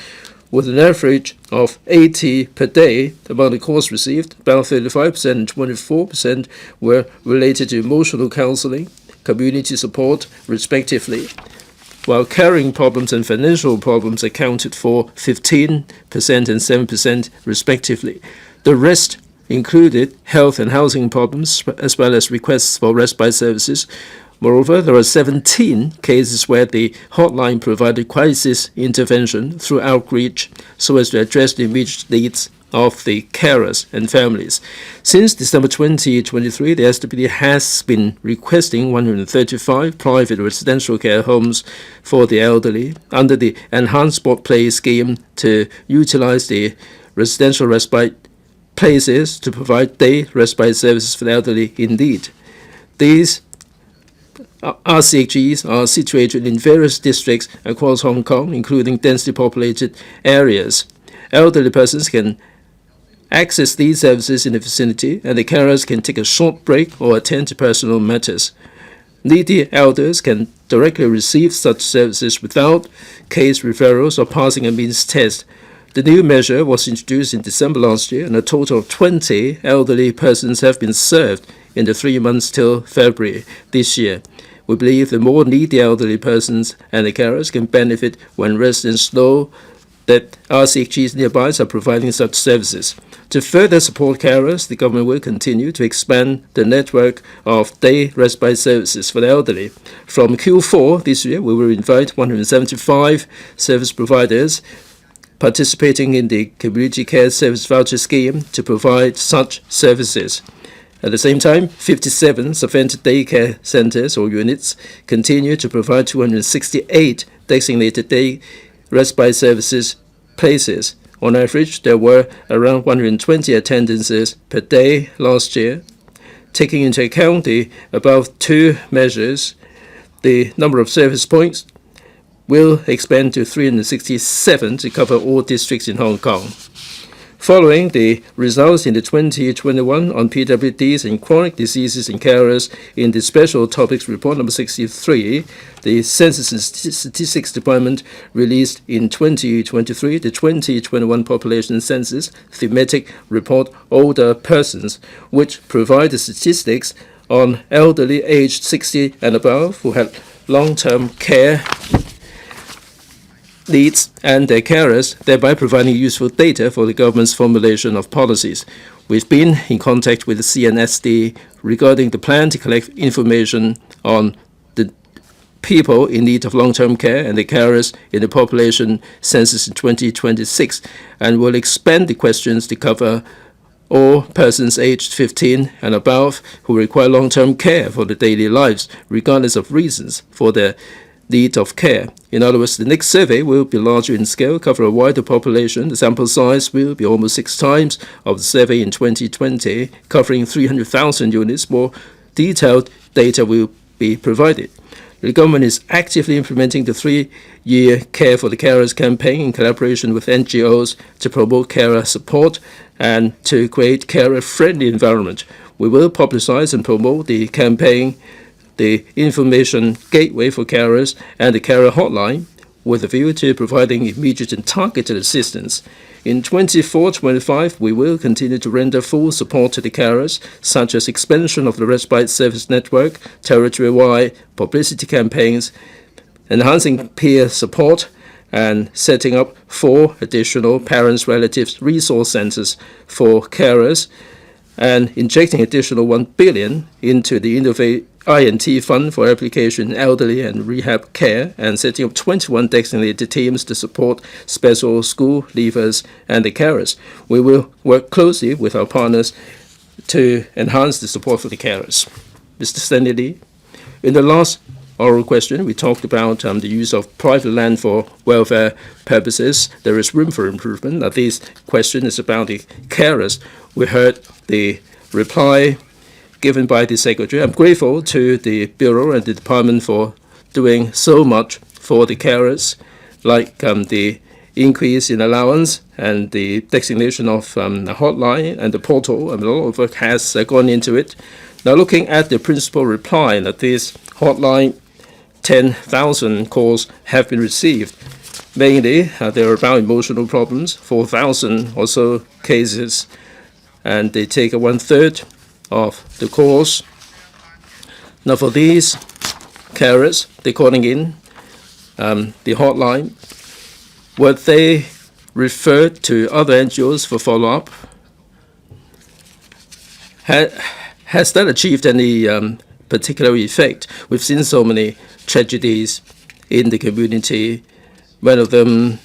with an average of 80 per day. Among the calls received, about 35% and 24% were related to emotional counseling, community support, respectively, while caring problems and financial problems accounted for 15% and 7%, respectively. The rest included health and housing problems, as well as requests for respite services. Moreover, there are 17 cases where the hotline provided crisis intervention through outreach so as to address the immediate needs of the carers and families. Since December 2023, the SWD has been requesting 135 private residential care homes for the elderly under the enhanced board play scheme to utilize the residential respite places to provide day respite services for the elderly in need. These RCHEs are situated in various districts across Hong Kong, including densely populated areas. Elderly persons can access these services in the vicinity, and the carers can take a short break or attend to personal matters. Needy elders can directly receive such services without case referrals or passing a means test. The new measure was introduced in December last year, and a total of 20 elderly persons have been served in the 3 months till February this year. We believe the more needy elderly persons and the carers can benefit when residents know that RCHEs nearby are providing such services. To further support carers, the government will continue to expand the network of day respite services for the elderly. From Q4 this year, we will invite 175 service providers participating in the Community Care Service Voucher Scheme to provide such services. At the same time, 57 Sufficient Daycare Centres or units continue to provide 268 designated day respite services places. On average, there were around 120 attendances per day last year. Taking into account the above two measures, the number of service points will expand to 367 to cover all districts in Hong Kong. Following the results in the 2021 on PWDs and chronic diseases in carers in the Special Topics Report number 63, the Census and Statistics Department released in 2023 the 2021 Population Census Thematic Report Older Persons, which provided statistics on elderly aged 60 and above who had long-term care needs and their carers, thereby providing useful data for the government's formulation of policies. We've been in contact with the CNSD regarding the plan to collect information on the people in need of long-term care and the carers in the population census in 2026, and will expand the questions to cover all persons aged 15 and above who require long-term care for their daily lives, regardless of reasons for their need of care. In other words, the next survey will be larger in scale, cover a wider population. The sample size will be almost 6 times of the survey in 2020, covering 300,000 units. More detailed data will be provided. The government is actively implementing the 3-year Care for the Carers campaign in collaboration with NGOs to promote carer support and to create carer-friendly environment. We will publicize and promote the campaign, the information gateway for carers, and the carer hotline, with a view to providing immediate and targeted assistance. In 24-25, we will continue to render full support to the carers, such as expansion of the respite service network, territory-wide publicity campaigns, enhancing peer support, and setting up 4 additional parents-relatives resource centers for carers, and injecting additional 1 billion into the Innovate INT Fund for application in elderly and rehab care, and setting up 21 designated teams to support special school leavers and the carers. We will work closely with our partners to enhance the support for the carers. Mr. Stanley LI, in the last oral question, we talked about the use of private land for welfare purposes. There is room for improvement. Now, this question is about the carers. We heard the reply given by the Secretary. I'm grateful to the Bureau and the Department for doing so much for the carers, like the increase in allowance and the designation of a hotline and the portal. A lot of work has gone into it. Now, looking at the principal reply, that this hotline, 10,000 calls have been received. Mainly, they are about emotional problems, 4,000 or so cases, and they take 1/3 of the calls. Now, for these carers, they're calling in the hotline. Were they referred to other NGOs for follow-up? Has that achieved any particular effect? We've seen so many tragedies in the community. One of them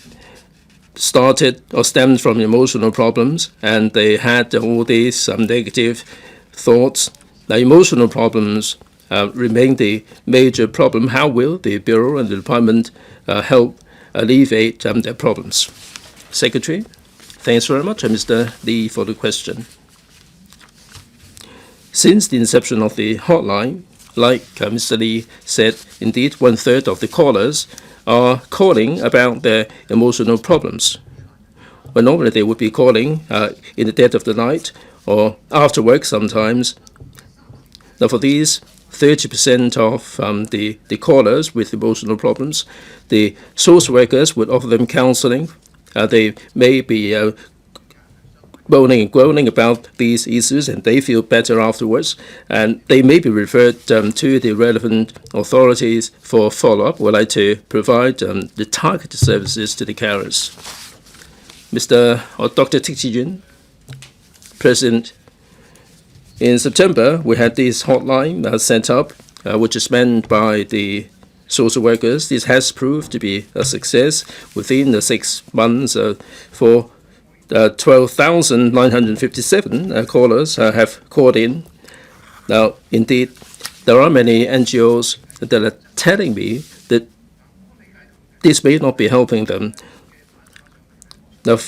started or stemmed from emotional problems, and they had all these negative thoughts. Now, emotional problems remain the major problem. How will the Bureau and the Department help alleviate their problems? Secretary, thanks very much, Mr. Lee, for the question. Since the inception of the hotline, like Mr. Lee said, indeed 1/3 of the callers are calling about their emotional problems. Well, normally they would be calling in the dead of the night or after work sometimes. Now, for these 30% of the callers with emotional problems, the social workers would offer them counseling. They may be moaning and groaning about these issues, and they feel better afterwards, and they may be referred to the relevant authorities for follow-up. We'd like to provide the targeted services to the carers. Dr. Tik Chi-jun, President, in September, we had this hotline set up, which is manned by the social workers. This has proved to be a success. Within the 6 months, for 12,957 callers have called in. Now, indeed, there are many NGOs that are telling me that this may not be helping them. Now,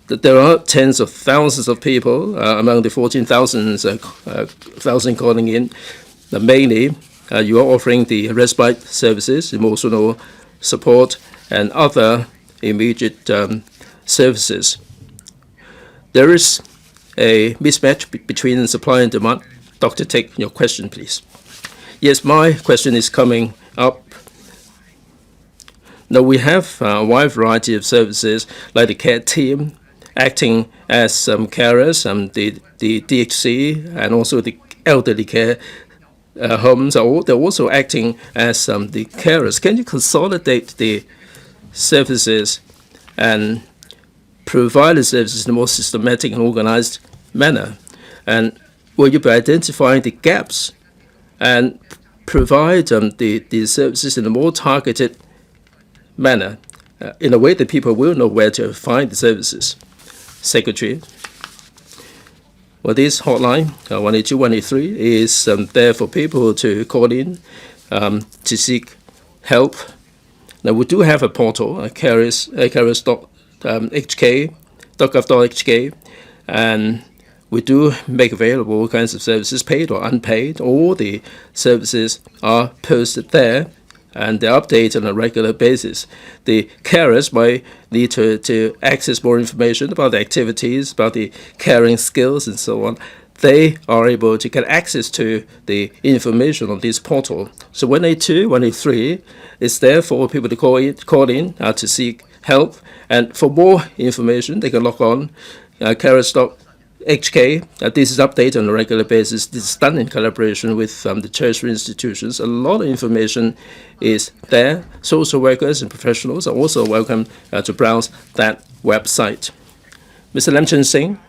there are tens of thousands of people among the 14,000 calling in. Mainly, you are offering the respite services, emotional support, and other immediate services. There is a mismatch between supply and demand. Dr. Take your question, please. Yes, my question is coming up. Now, we have a wide variety of services like the care team acting as carers, the DHC, and also the elderly care homes. They're also acting as the carers. Can you consolidate the services and provide the services in a more systematic and organized manner? And will you be identifying the gaps and provide the services in a more targeted manner, in a way that people will know where to find the services? Secretary. Well, this hotline, 182, 183, is there for people to call in to seek help. Now, we do have a portal, carers.hk.gov.hk, and we do make available all kinds of services, paid or unpaid. All the services are posted there, and they're updated on a regular basis. The carers might need to access more information about the activities, about the caring skills, and so on. They are able to get access to the information on this portal. So 182, 183 is there for people to call in to seek help. And for more information, they can log on carers.hk. This is updated on a regular basis. This is done in collaboration with the tertiary institutions. A lot of information is there. Social workers and professionals are also welcome to browse that website. Mr. Lam Chung-hung.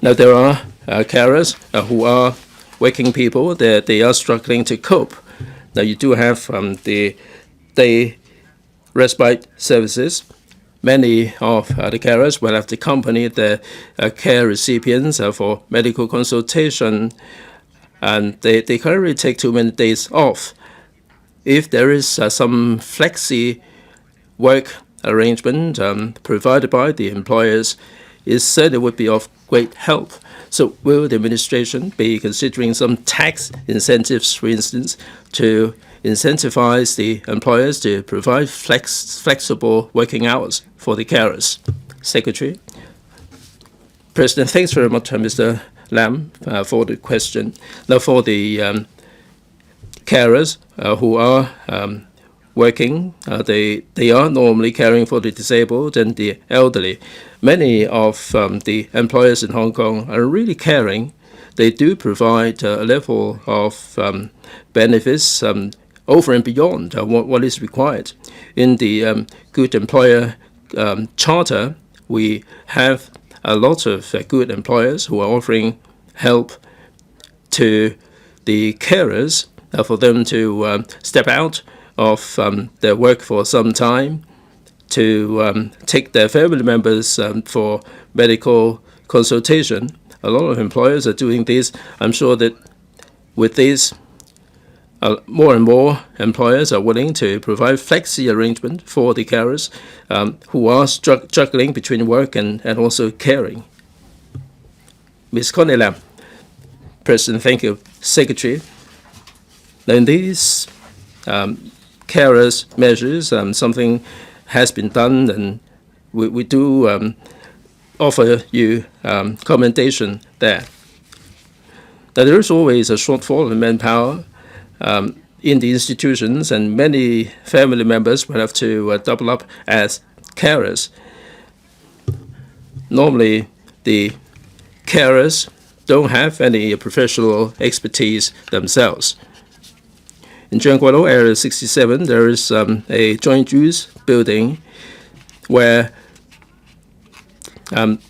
Now, there are carers who are working people. They are struggling to cope. Now, you do have the day respite services. Many of the carers will have to accompany the care recipients for medical consultation, and they currently take too many days off. If there is some flexi work arrangement provided by the employers, it certainly would be of great help. So will the administration be considering some tax incentives, for instance, to incentivize the employers to provide flexible working hours for the carers? Secretary. President, thanks very much, Mr. Lam, for the question. Now, for the carers who are working, they are normally caring for the disabled and the elderly. Many of the employers in Hong Kong are really caring. They do provide a level of benefits over and beyond what is required. In the Good Employer Charter, we have a lot of good employers who are offering help to the carers for them to step out of their work for some time, to take their family members for medical consultation. A lot of employers are doing this. I'm sure that with this, more and more employers are willing to provide flexi arrangement for the carers who are juggling between work and also caring. Ms. Hon LAM. President, thank you. Secretary. In these carers measures, something has been done, and we do offer you commendation there. Now, there is always a shortfall in manpower in the institutions, and many family members will have to double up as carers. Normally, the carers don't have any professional expertise themselves. In Jianguolo Area 67, there is a joint use building where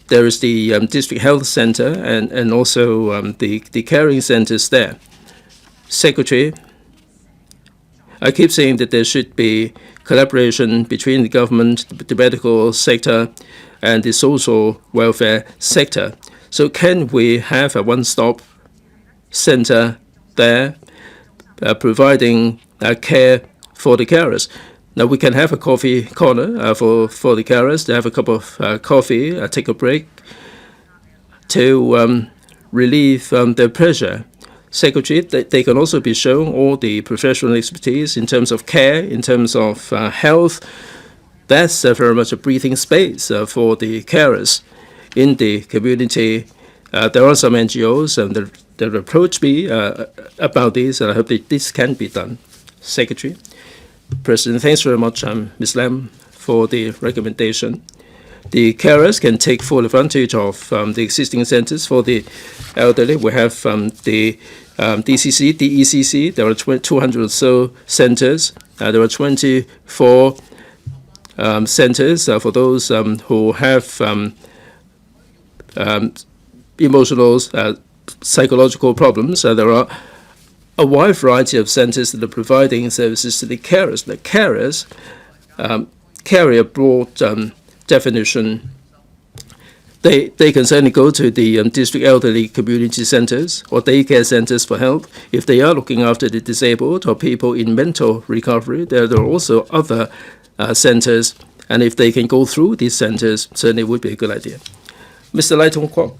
there is the district health center and also the caring centers there. Secretary, I keep saying that there should be collaboration between the government, the medical sector, and the social welfare sector. So can we have a one-stop center there providing care for the carers? Now, we can have a coffee corner for the carers to have a cup of coffee, take a break, to relieve their pressure. Secretary, they can also be shown all the professional expertise in terms of care, in terms of health. That's very much a breathing space for the carers in the community. There are some NGOs that approach me about this, and I hope that this can be done. Secretary. President, thanks very much, Ms. Lam, for the recommendation. The carers can take full advantage of the existing centers for the elderly. We have the DECC. There are 200 or so centers. There are 24 centers for those who have emotional, psychological problems. There are a wide variety of centers that are providing services to the carers. The carers carry a broad definition. They can certainly go to the district elderly community centers or daycare centers for help if they are looking after the disabled or people in mental recovery. There are also other centers, and if they can go through these centers, certainly would be a good idea. Mr. Lai Tong-kwok.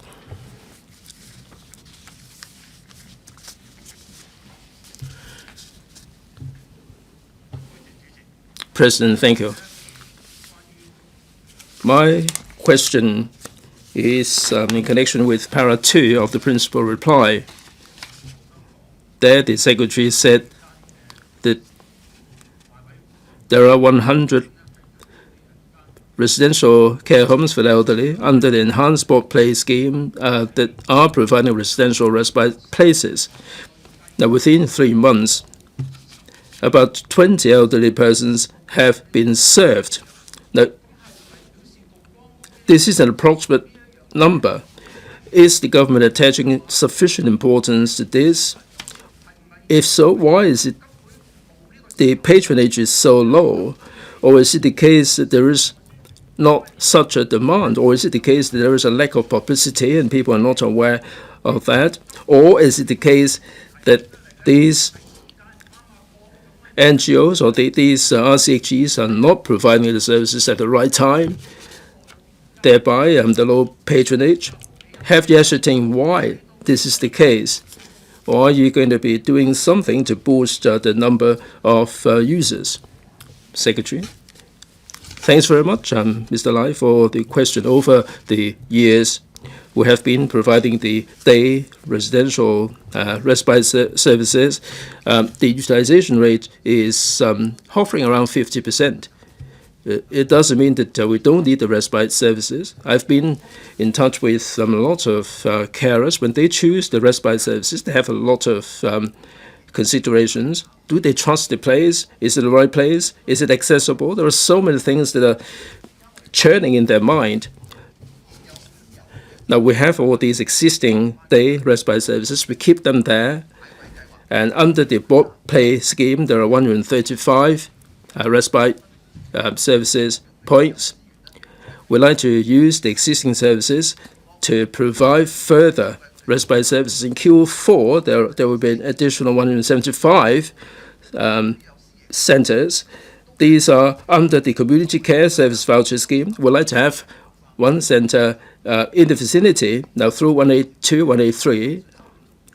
President, thank you. My question is in connection with para 2 of the principal reply. There, the Secretary said that there are 100 residential care homes for the elderly under the enhanced board play scheme that are providing residential respite places. Now, within 3 months, about 20 elderly persons have been served. Now, this is an approximate number. Is the government attaching sufficient importance to this? If so, why is it the patronage is so low? Or is it the case that there is not such a demand? Or is it the case that there is a lack of publicity and people are not aware of that? Or is it the case that these NGOs or these RCHEs are not providing the services at the right time, thereby the low patronage? Have you ascertained why this is the case? Or are you going to be doing something to boost the number of users? Secretary. Thanks very much, Mr. Lai, for the question. Over the years, we have been providing the day residential respite services. The utilization rate is hovering around 50%. It doesn't mean that we don't need the respite services. I've been in touch with a lot of carers. When they choose the respite services, they have a lot of considerations. Do they trust the place? Is it the right place? Is it accessible? There are so many things that are churning in their mind. Now, we have all these existing day respite services. We keep them there. And under the board play scheme, there are 135 respite services points. We'd like to use the existing services to provide further respite services. In Q4, there will be an additional 175 centers. These are under the community care service voucher scheme. We'd like to have one center in the vicinity. Now, through 182, 183,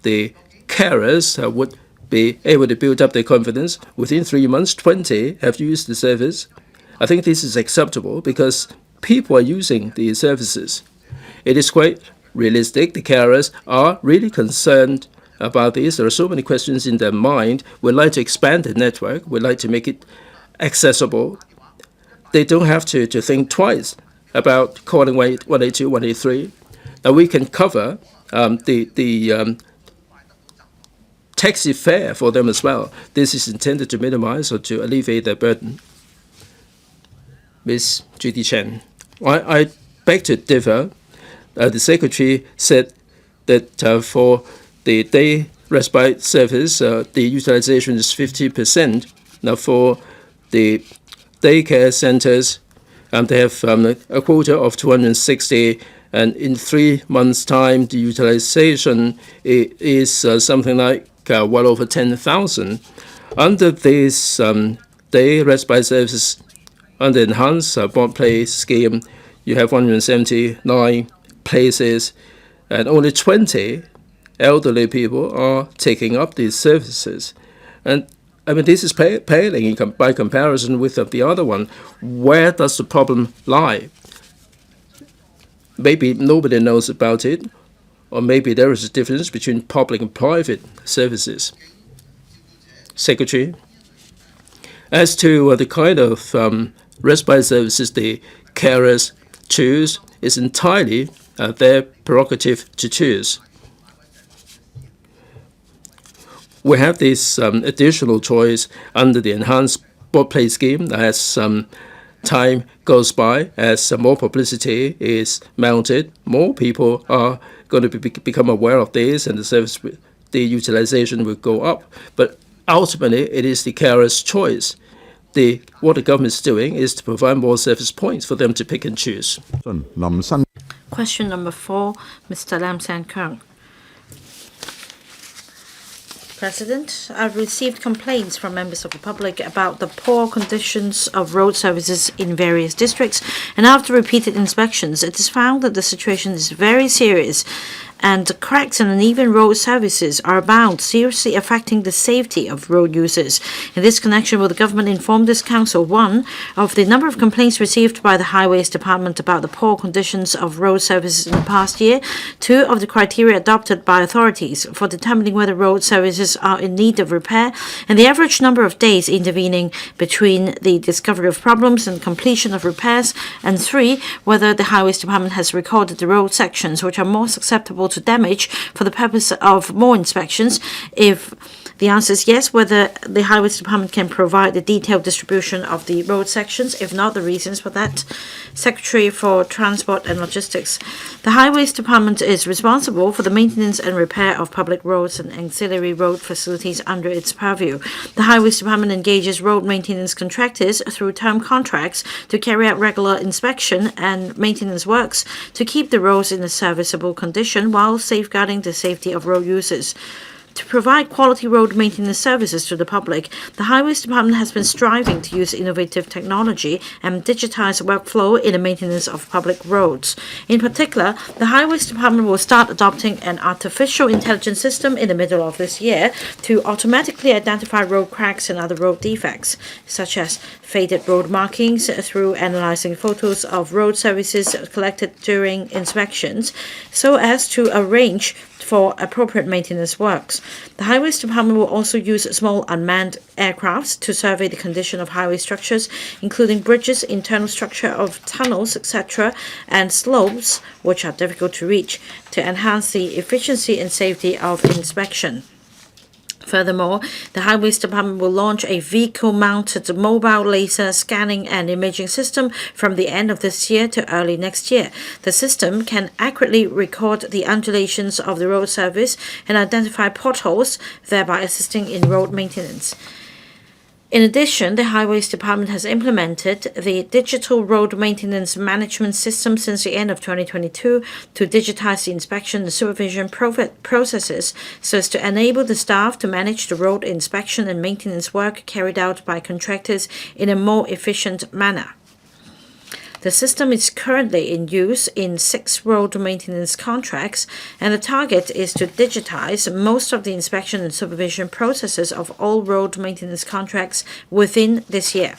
the carers would be able to build up their confidence. Within 3 months, 20 have used the service. I think this is acceptable because people are using the services. It is quite realistic. The carers are really concerned about this. There are so many questions in their mind. We'd like to expand the network. We'd like to make it accessible. They don't have to think twice about calling 182, 183. Now, we can cover the taxi fare for them as well. This is intended to minimize or to alleviate their burden. Ms. Judy Chen. I beg to differ. The Secretary said that for the day respite service, the utilization is 50%. Now, for the daycare centers, they have a quota of 260, and in 3 months' time, the utilization is something like well over 10,000. Under this day respite services, under enhanced board play scheme, you have 179 places and only 20 elderly people are taking up these services. And I mean, this is paling by comparison with the other one. Where does the problem lie? Maybe nobody knows about it, or maybe there is a difference between public and private services. Secretary, as to the kind of respite services the carers choose, is entirely their prerogative to choose. We have this additional choice under the enhanced workplace scheme as time goes by, as more publicity is mounted, more people are going to become aware of this, and the utilization will go up. But ultimately, it is the carer's choice. What the government is doing is to provide more service points for them to pick and choose. Question number 4, Mr. Lam San-keung. President, I've received complaints from members of the public about the poor conditions of road services in various districts, and after repeated inspections, it is found that the situation is very serious, and cracks and uneven road services are abound, seriously affecting the safety of road users. In this connection, will the government inform this council, 1, of the number of complaints received by the Highways Department about the poor conditions of road services in the past year, 2, of the criteria adopted by authorities for determining whether road services are in need of repair, and the average number of days intervening between the discovery of problems and completion of repairs, and 3, whether the Highways Department has recorded the road sections which are more susceptible to damage for the purpose of more inspections. If the answer is yes, whether the Highways Department can provide the detailed distribution of the road sections. If not, the reasons for that. Secretary for Transport and Logistics. The Highways Department is responsible for the maintenance and repair of public roads and ancillary road facilities under its purview. The Highways Department engages road maintenance contractors through term contracts to carry out regular inspection and maintenance works to keep the roads in a serviceable condition while safeguarding the safety of road users. To provide quality road maintenance services to the public, the Highways Department has been striving to use innovative technology and digitize workflow in the maintenance of public roads. In particular, the Highways Department will start adopting an artificial intelligence system in the middle of this year to automatically identify road cracks and other road defects, such as faded road markings, through analyzing photos of road services collected during inspections, so as to arrange for appropriate maintenance works. The Highways Department will also use small unmanned aircrafts to survey the condition of highway structures, including bridges, internal structure of tunnels, etc., and slopes, which are difficult to reach, to enhance the efficiency and safety of inspection. Furthermore, the Highways Department will launch a vehicle-mounted mobile laser scanning and imaging system from the end of this year to early next year. The system can accurately record the undulations of the road surface and identify potholes, thereby assisting in road maintenance. In addition, the Highways Department has implemented the Digital Road Maintenance Management System since the end of 2022 to digitize the inspection and supervision processes so as to enable the staff to manage the road inspection and maintenance work carried out by contractors in a more efficient manner. The system is currently in use in 6 road maintenance contracts, and the target is to digitize most of the inspection and supervision processes of all road maintenance contracts within this year.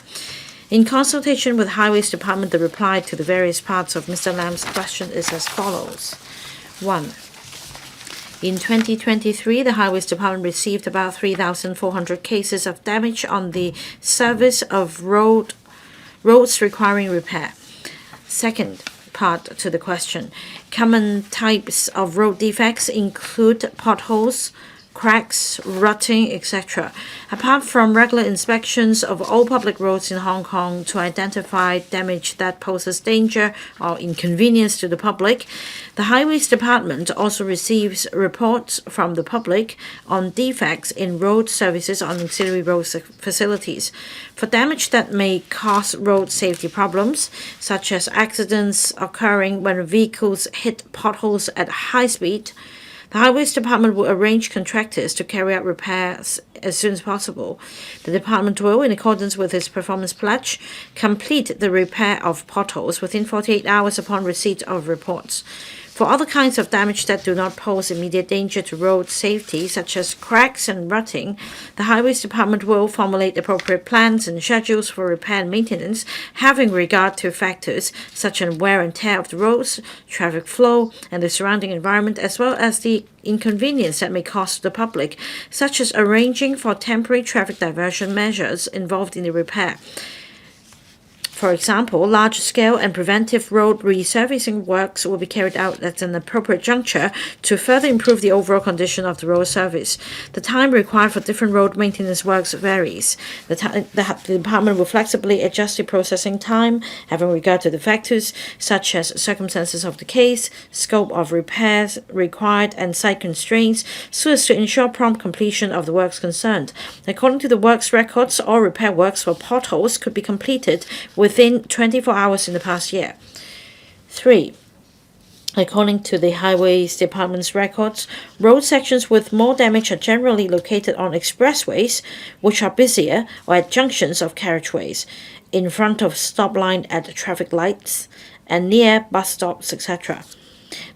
In consultation with Highways Department, the reply to the various parts of Mr. Lam's question is as follows. 1. In 2023, the Highways Department received about 3,400 cases of damage on the surface of roads requiring repair. Second part to the question. Common types of road defects include potholes, cracks, rutting, etc. Apart from regular inspections of all public roads in Hong Kong to identify damage that poses danger or inconvenience to the public, the Highways Department also receives reports from the public on defects in road services on auxiliary road facilities. For damage that may cause road safety problems, such as accidents occurring when vehicles hit potholes at high speed, the Highways Department will arrange contractors to carry out repairs as soon as possible. The department will, in accordance with its performance pledge, complete the repair of potholes within 48 hours upon receipt of reports. For other kinds of damage that do not pose immediate danger to road safety, such as cracks and rutting, the Highways Department will formulate appropriate plans and schedules for repair and maintenance, having regard to factors such as wear and tear of the roads, traffic flow, and the surrounding environment, as well as the inconvenience that may cause to the public, such as arranging for temporary traffic diversion measures involved in the repair. For example, large-scale and preventive road resurfacing works will be carried out at an appropriate juncture to further improve the overall condition of the road surface. The time required for different road maintenance works varies. The department will flexibly adjust the processing time, having regard to the factors such as circumstances of the case, scope of repairs required, and site constraints, so as to ensure prompt completion of the works concerned. According to the works records, all repair works for potholes could be completed within 24 hours in the past year. 3. According to the Highways Department's records, road sections with more damage are generally located on expressways, which are busier, or at junctions of carriageways, in front of stop line at traffic lights, and near bus stops, etc.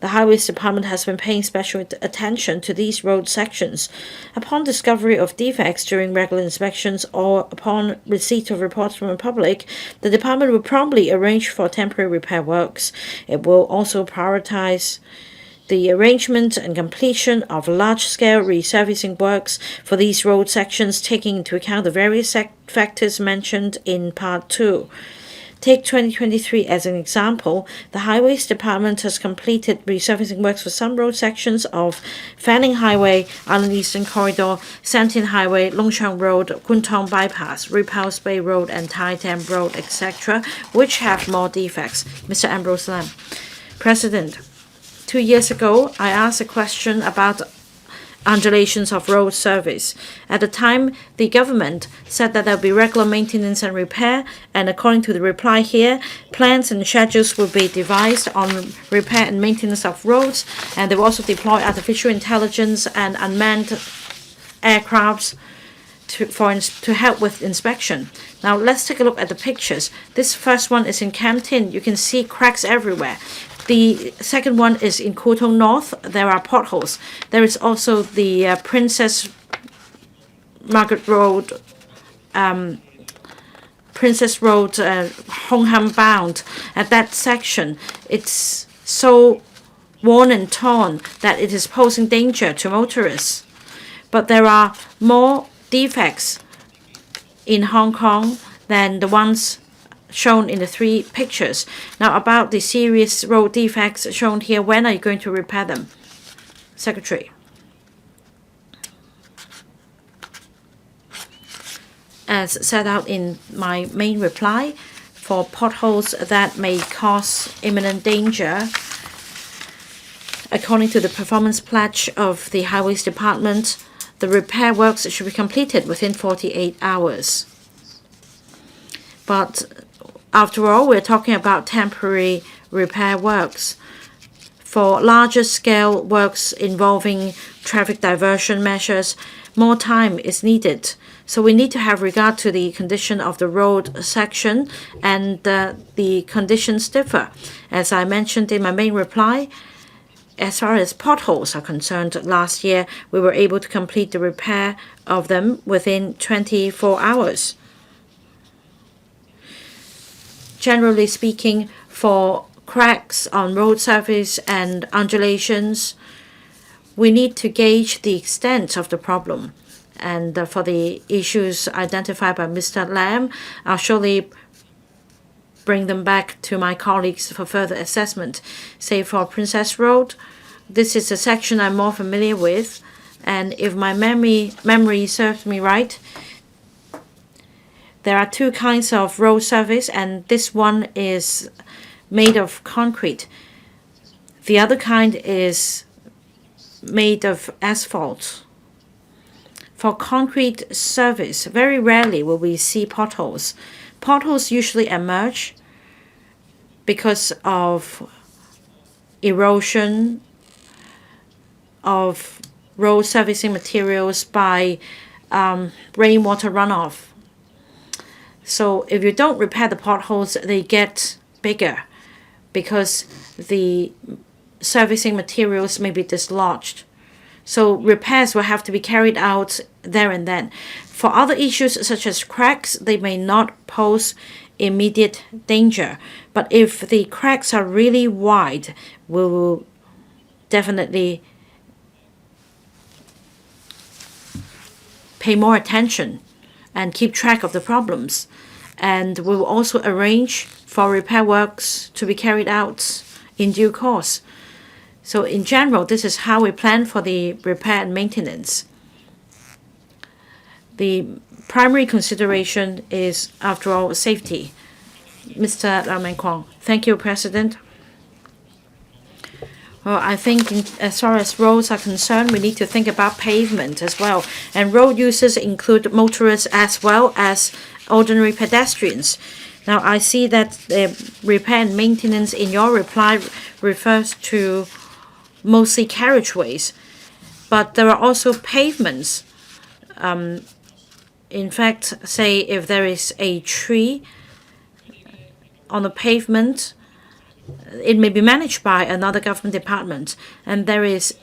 The Highways Department has been paying special attention to these road sections. Upon discovery of defects during regular inspections or upon receipt of reports from the public, the department will promptly arrange for temporary repair works. It will also prioritize the arrangement and completion of large-scale resurfacing works for these road sections, taking into account the various factors mentioned in Part 2. Take 2023 as an example. The Highways Department has completed resurfacing works for some road sections of Fanning Highway, Island Eastern Corridor, Santin Highway, Longchang Road, Kwun Bypass, Repulse Bay Road, and Tai Tam Road, etc., which have more defects. Mr. Andrew LAM. President, 2 years ago, I asked a question about undulations of road surface. At the time, the government said that there will be regular maintenance and repair, and according to the reply here, plans and schedules will be devised on repair and maintenance of roads, and they will also deploy artificial intelligence and unmanned aircrafts to help with inspection. Now let's take a look at the pictures. This first one is in Campton. You can see cracks everywhere. The second one is in Kutong North. There are potholes. There is also the Princess Margaret Road, Princess Road, Hong Ham bound. At that section, it's so worn and torn that it is posing danger to motorists. But there are more defects in Hong Kong than the ones shown in the 3 pictures. Now about the serious road defects shown here, when are you going to repair them? Secretary. As set out in my main reply, for potholes that may cause imminent danger, according to the performance pledge of the Highways Department, the repair works should be completed within 48 hours. But after all, we're talking about temporary repair works. For larger scale works involving traffic diversion measures, more time is needed. So we need to have regard to the condition of the road section, and the conditions differ. As I mentioned in my main reply, as far as potholes are concerned, last year we were able to complete the repair of them within 24 hours. Generally speaking, for cracks on road surface and undulations, we need to gauge the extent of the problem. And for the issues identified by Mr. Lam, I'll surely bring them back to my colleagues for further assessment. Say for Princess Road, this is a section I'm more familiar with, and if my memory serves me right, there are 2 kinds of road surface, and this one is made of concrete. The other kind is made of asphalt. For concrete surface, very rarely will we see potholes. Potholes usually emerge because of erosion of road surfacing materials by rainwater runoff. So if you don't repair the potholes, they get bigger because the servicing materials may be dislodged. So repairs will have to be carried out there and then. For other issues such as cracks, they may not pose immediate danger. But if the cracks are really wide, we will definitely pay more attention and keep track of the problems. And we will also arrange for repair works to be carried out in due course. So in general, this is how we plan for the repair and maintenance. The primary consideration is, after all, safety. Mr. Lam Kong. Thank you, President. Well, I think as far as roads are concerned, we need to think about pavement as well. And road users include motorists as well as ordinary pedestrians. Now, I see that the repair and maintenance in your reply refers to mostly carriageways, but there are also pavements. In fact, say if there is a tree on the pavement, it may be managed by another government department, and there is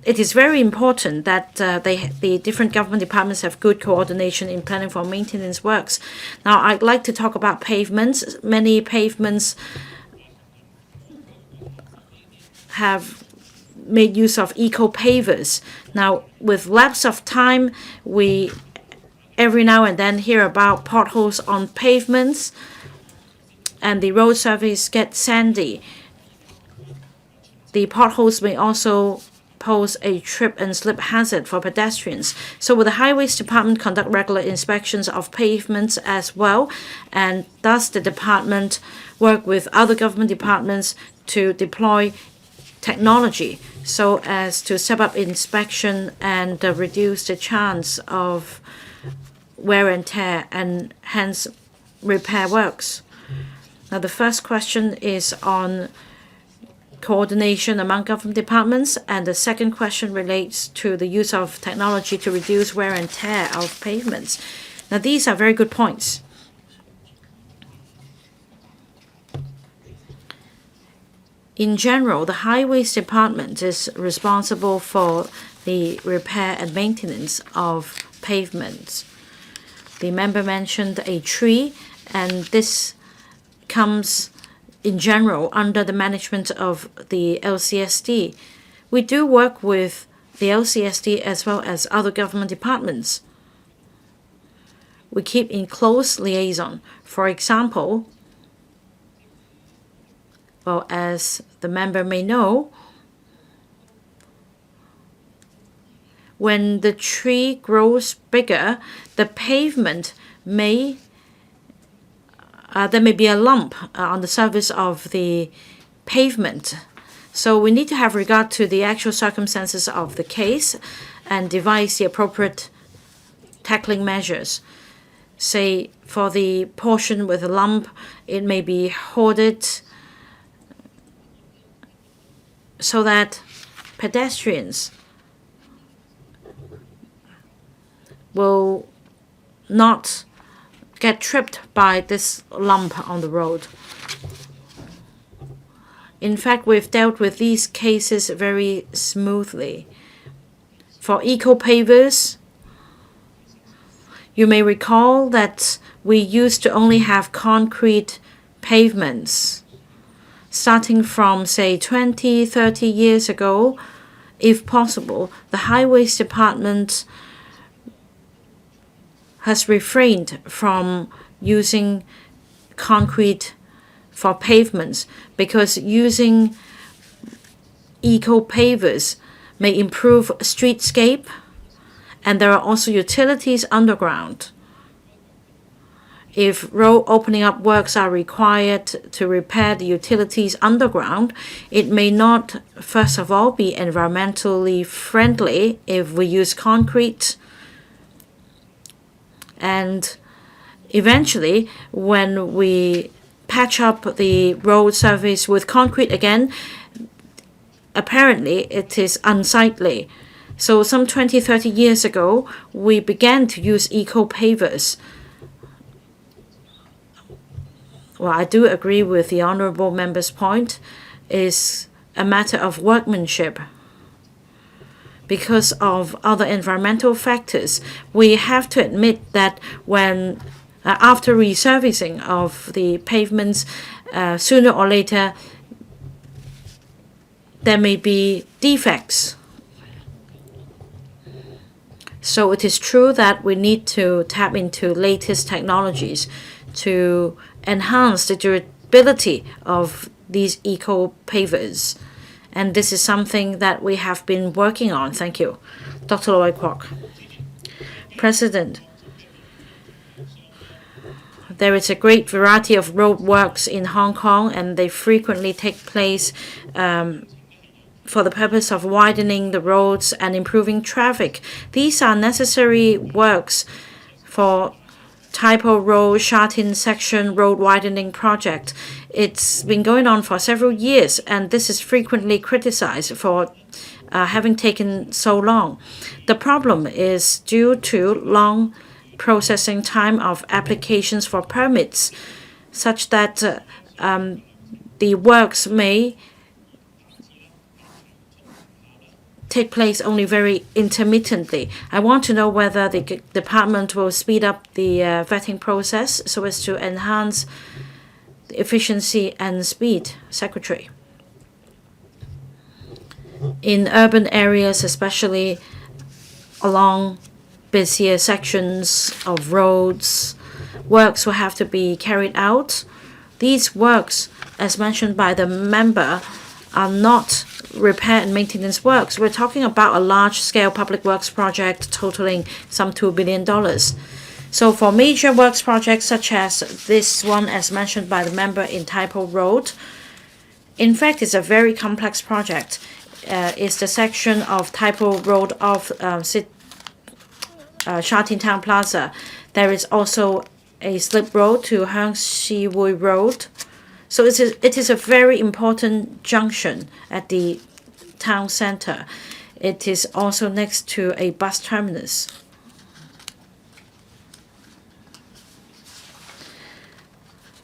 it is very important that the different government departments have good coordination in planning for maintenance works. Now, I'd like to talk about pavements. Many pavements have made use of eco-pavers. Now, with lapse of time, we every now and then hear about potholes on pavements, and the road surface gets sandy. The potholes may also pose a trip and slip hazard for pedestrians. So will the Highways Department conduct regular inspections of pavements as well? And does the department work with other government departments to deploy technology so as to step up inspection and reduce the chance of wear and tear and hence repair works? Now, the first question is on coordination among government departments, and the second question relates to the use of technology to reduce wear and tear of pavements. Now, these are very good points. In general, the Highways Department is responsible for the repair and maintenance of pavements. The member mentioned a tree, and this comes in general under the management of the LCSD. We do work with the LCSD as well as other government departments. We keep in close liaison. For example, well, as the member may know, when the tree grows bigger, the pavement may there may be a lump on the surface of the pavement. So we need to have regard to the actual circumstances of the case and devise the appropriate tackling measures. Say, for the portion with a lump, it may be hoarded so that pedestrians will not get tripped by this lump on the road. In fact, we've dealt with these cases very smoothly. For eco-pavers, you may recall that we used to only have concrete pavements. Starting from, say, 20, 30 years ago, if possible, the Highways Department has refrained from using concrete for pavements because using eco-pavers may improve streetscape, and there are also utilities underground. If road opening up works are required to repair the utilities underground, it may not, first of all, be environmentally friendly if we use concrete. And eventually, when we patch up the road surface with concrete again, apparently it is unsightly. So some 20, 30 years ago, we began to use eco-pavers. Well, I do agree with the honourable member's point, is a matter of workmanship. Because of other environmental factors, we have to admit that when after resurfacing of the pavements, sooner or later there may be defects. So it is true that we need to tap into latest technologies to enhance the durability of these eco-pavers. And this is something that we have been working on. Thank you. Dr. Loy Kwok. President, there is a great variety of road works in Hong Kong, and they frequently take place for the purpose of widening the roads and improving traffic. These are necessary works for Tai Po Road, Sha Tin section road widening project. It's been going on for several years, and this is frequently criticized for having taken so long. The problem is due to long processing time of applications for permits, such that the works may take place only very intermittently. I want to know whether the department will speed up the vetting process so as to enhance the efficiency and speed. Secretary. In urban areas, especially along busier sections of roads, works will have to be carried out. These works, as mentioned by the member, are not repair and maintenance works. We're talking about a large-scale public works project totaling some $2 billion. So for major works projects such as this one, as mentioned by the member in Tai Po Road, in fact, it's a very complex project. It's the section of Tai Po Road of Sha Tin Town Plaza. There is also a slip road to Hung Si Wui Road. So it is a very important junction at the town center. It is also next to a bus terminus.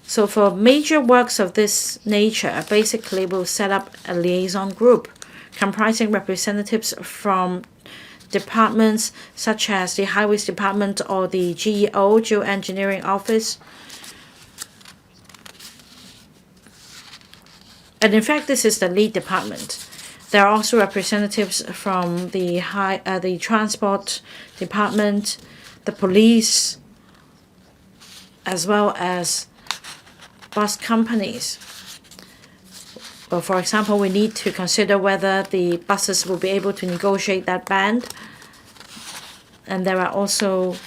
So for major works of this nature, basically we'll set up a liaison group comprising representatives from departments such as the Highways Department or the GEO, Geoengineering Office. And in fact, this is the lead department. There are also representatives from the Transport Department, the police, as well as bus companies. Well, for example, we need to consider whether the buses will be able to negotiate that band. And there are also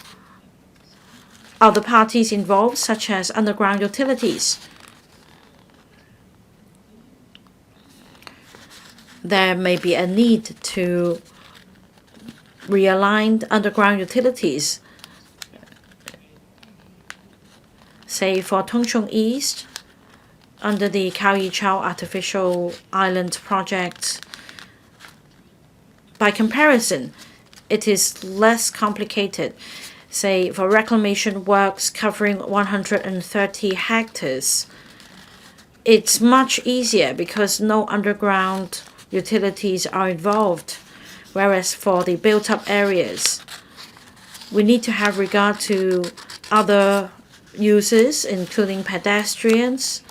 other parties involved, such as underground utilities. There may be a need to realign underground utilities, say for Tung Chung East, under the Kao Yi Chau Artificial Island project. By comparison, it is less complicated. Say for reclamation works covering 130 hectares, it's much easier because no underground utilities are involved, whereas for the built-up areas, we need to have regard to other users, including pedestrians.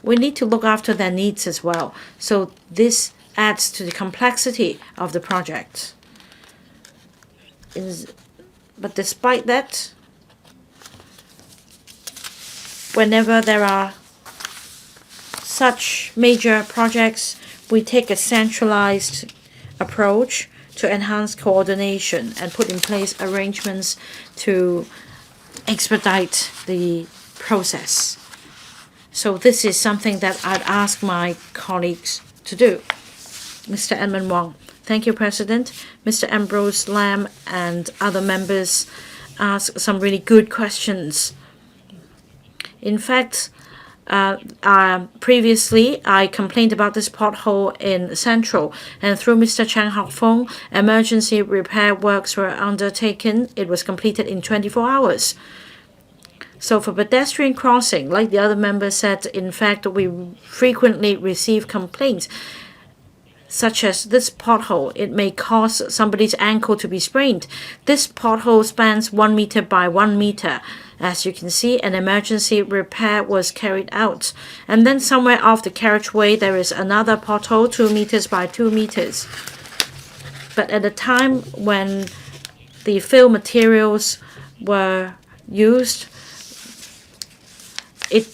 We need to look after their needs as well. So this adds to the complexity of the project. But despite that, whenever there are such major projects, we take a centralized approach to enhance coordination and put in place arrangements to expedite the process. So this is something that I'd ask my colleagues to do. Mr. Edmund Wong. Thank you, President. Mr. Ambrose Lam and other members asked some really good questions. In fact, previously, I complained about this pothole in Central, and through Mr. Chang Hok Fong, emergency repair works were undertaken. It was completed in 24 hours. So for pedestrian crossing, like the other member said, in fact, we frequently receive complaints, such as this pothole. It may cause somebody's ankle to be sprained. This pothole spans 1 meter by 1 meter. As you can see, an emergency repair was carried out. And then somewhere off the carriageway, there is another pothole 2 meters by 2 meters. But at the time when the fill materials were used, it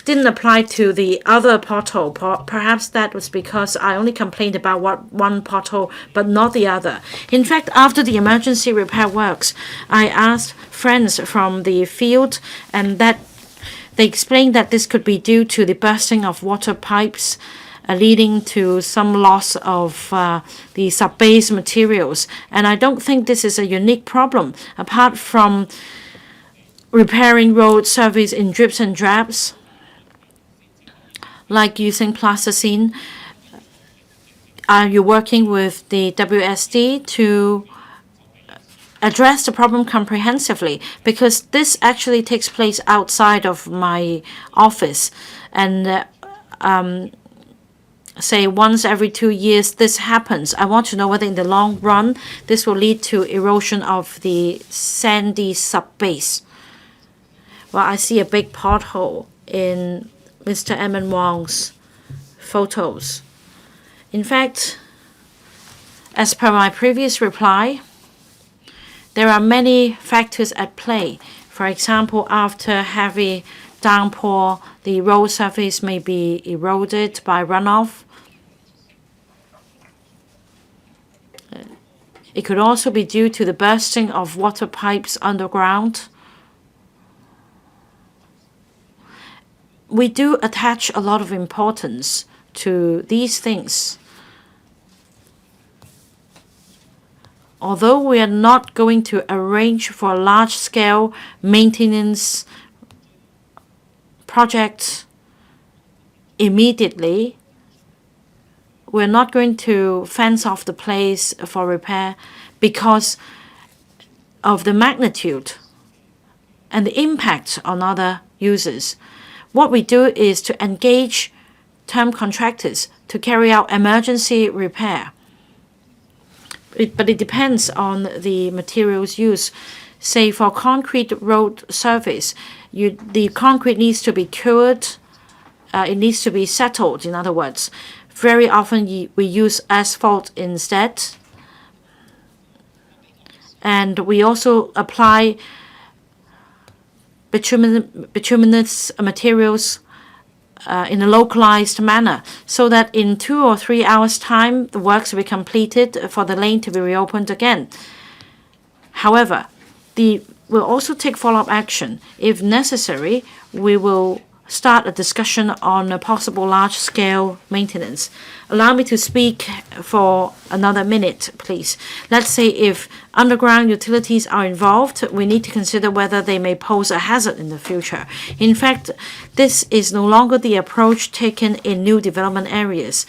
didn't apply to the other pothole. Perhaps that was because I only complained about one pothole, but not the other. In fact, after the emergency repair works, I asked friends from the field, and that they explained that this could be due to the bursting of water pipes, leading to some loss of the sub-base materials. And I don't think this is a unique problem. Apart from repairing road surface in drips and drabs, like using plasticine, are you working with the WSD to address the problem comprehensively? Because this actually takes place outside of my office, and say once every 2 years this happens. I want to know whether in the long run this will lead to erosion of the sandy subbase. Well, I see a big pothole in Mr. Emin Wong's photos. In fact, as per my previous reply, there are many factors at play. For example, after heavy downpour, the road surface may be eroded by runoff. It could also be due to the bursting of water pipes underground. We do attach a lot of importance to these things. Although we are not going to arrange for a large-scale maintenance project immediately, we're not going to fence off the place for repair because of the magnitude and the impact on other users. What we do is to engage term contractors to carry out emergency repair. But it depends on the materials used. Say for concrete road surface, the concrete needs to be cured. It needs to be settled, in other words. Very often we use asphalt instead. And we also apply bituminous materials in a localized manner, so that in 2 or 3 hours' time, the works will be completed for the lane to be reopened again. However, we'll also take follow-up action. If necessary, we will start a discussion on a possible large-scale maintenance. Allow me to speak for another minute, please. Let's say if underground utilities are involved, we need to consider whether they may pose a hazard in the future. In fact, this is no longer the approach taken in new development areas.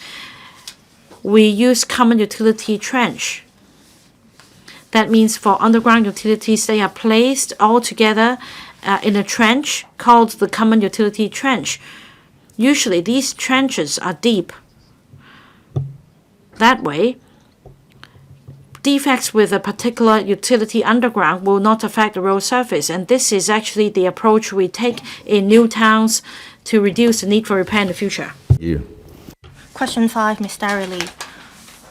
We use common utility trench. That means for underground utilities, they are placed all together in a trench called the common utility trench. Usually these trenches are deep. That way, defects with a particular utility underground will not affect the road surface, and this is actually the approach we take in new towns to reduce the need for repair in the future. Question 5, Ms. Starry LEE.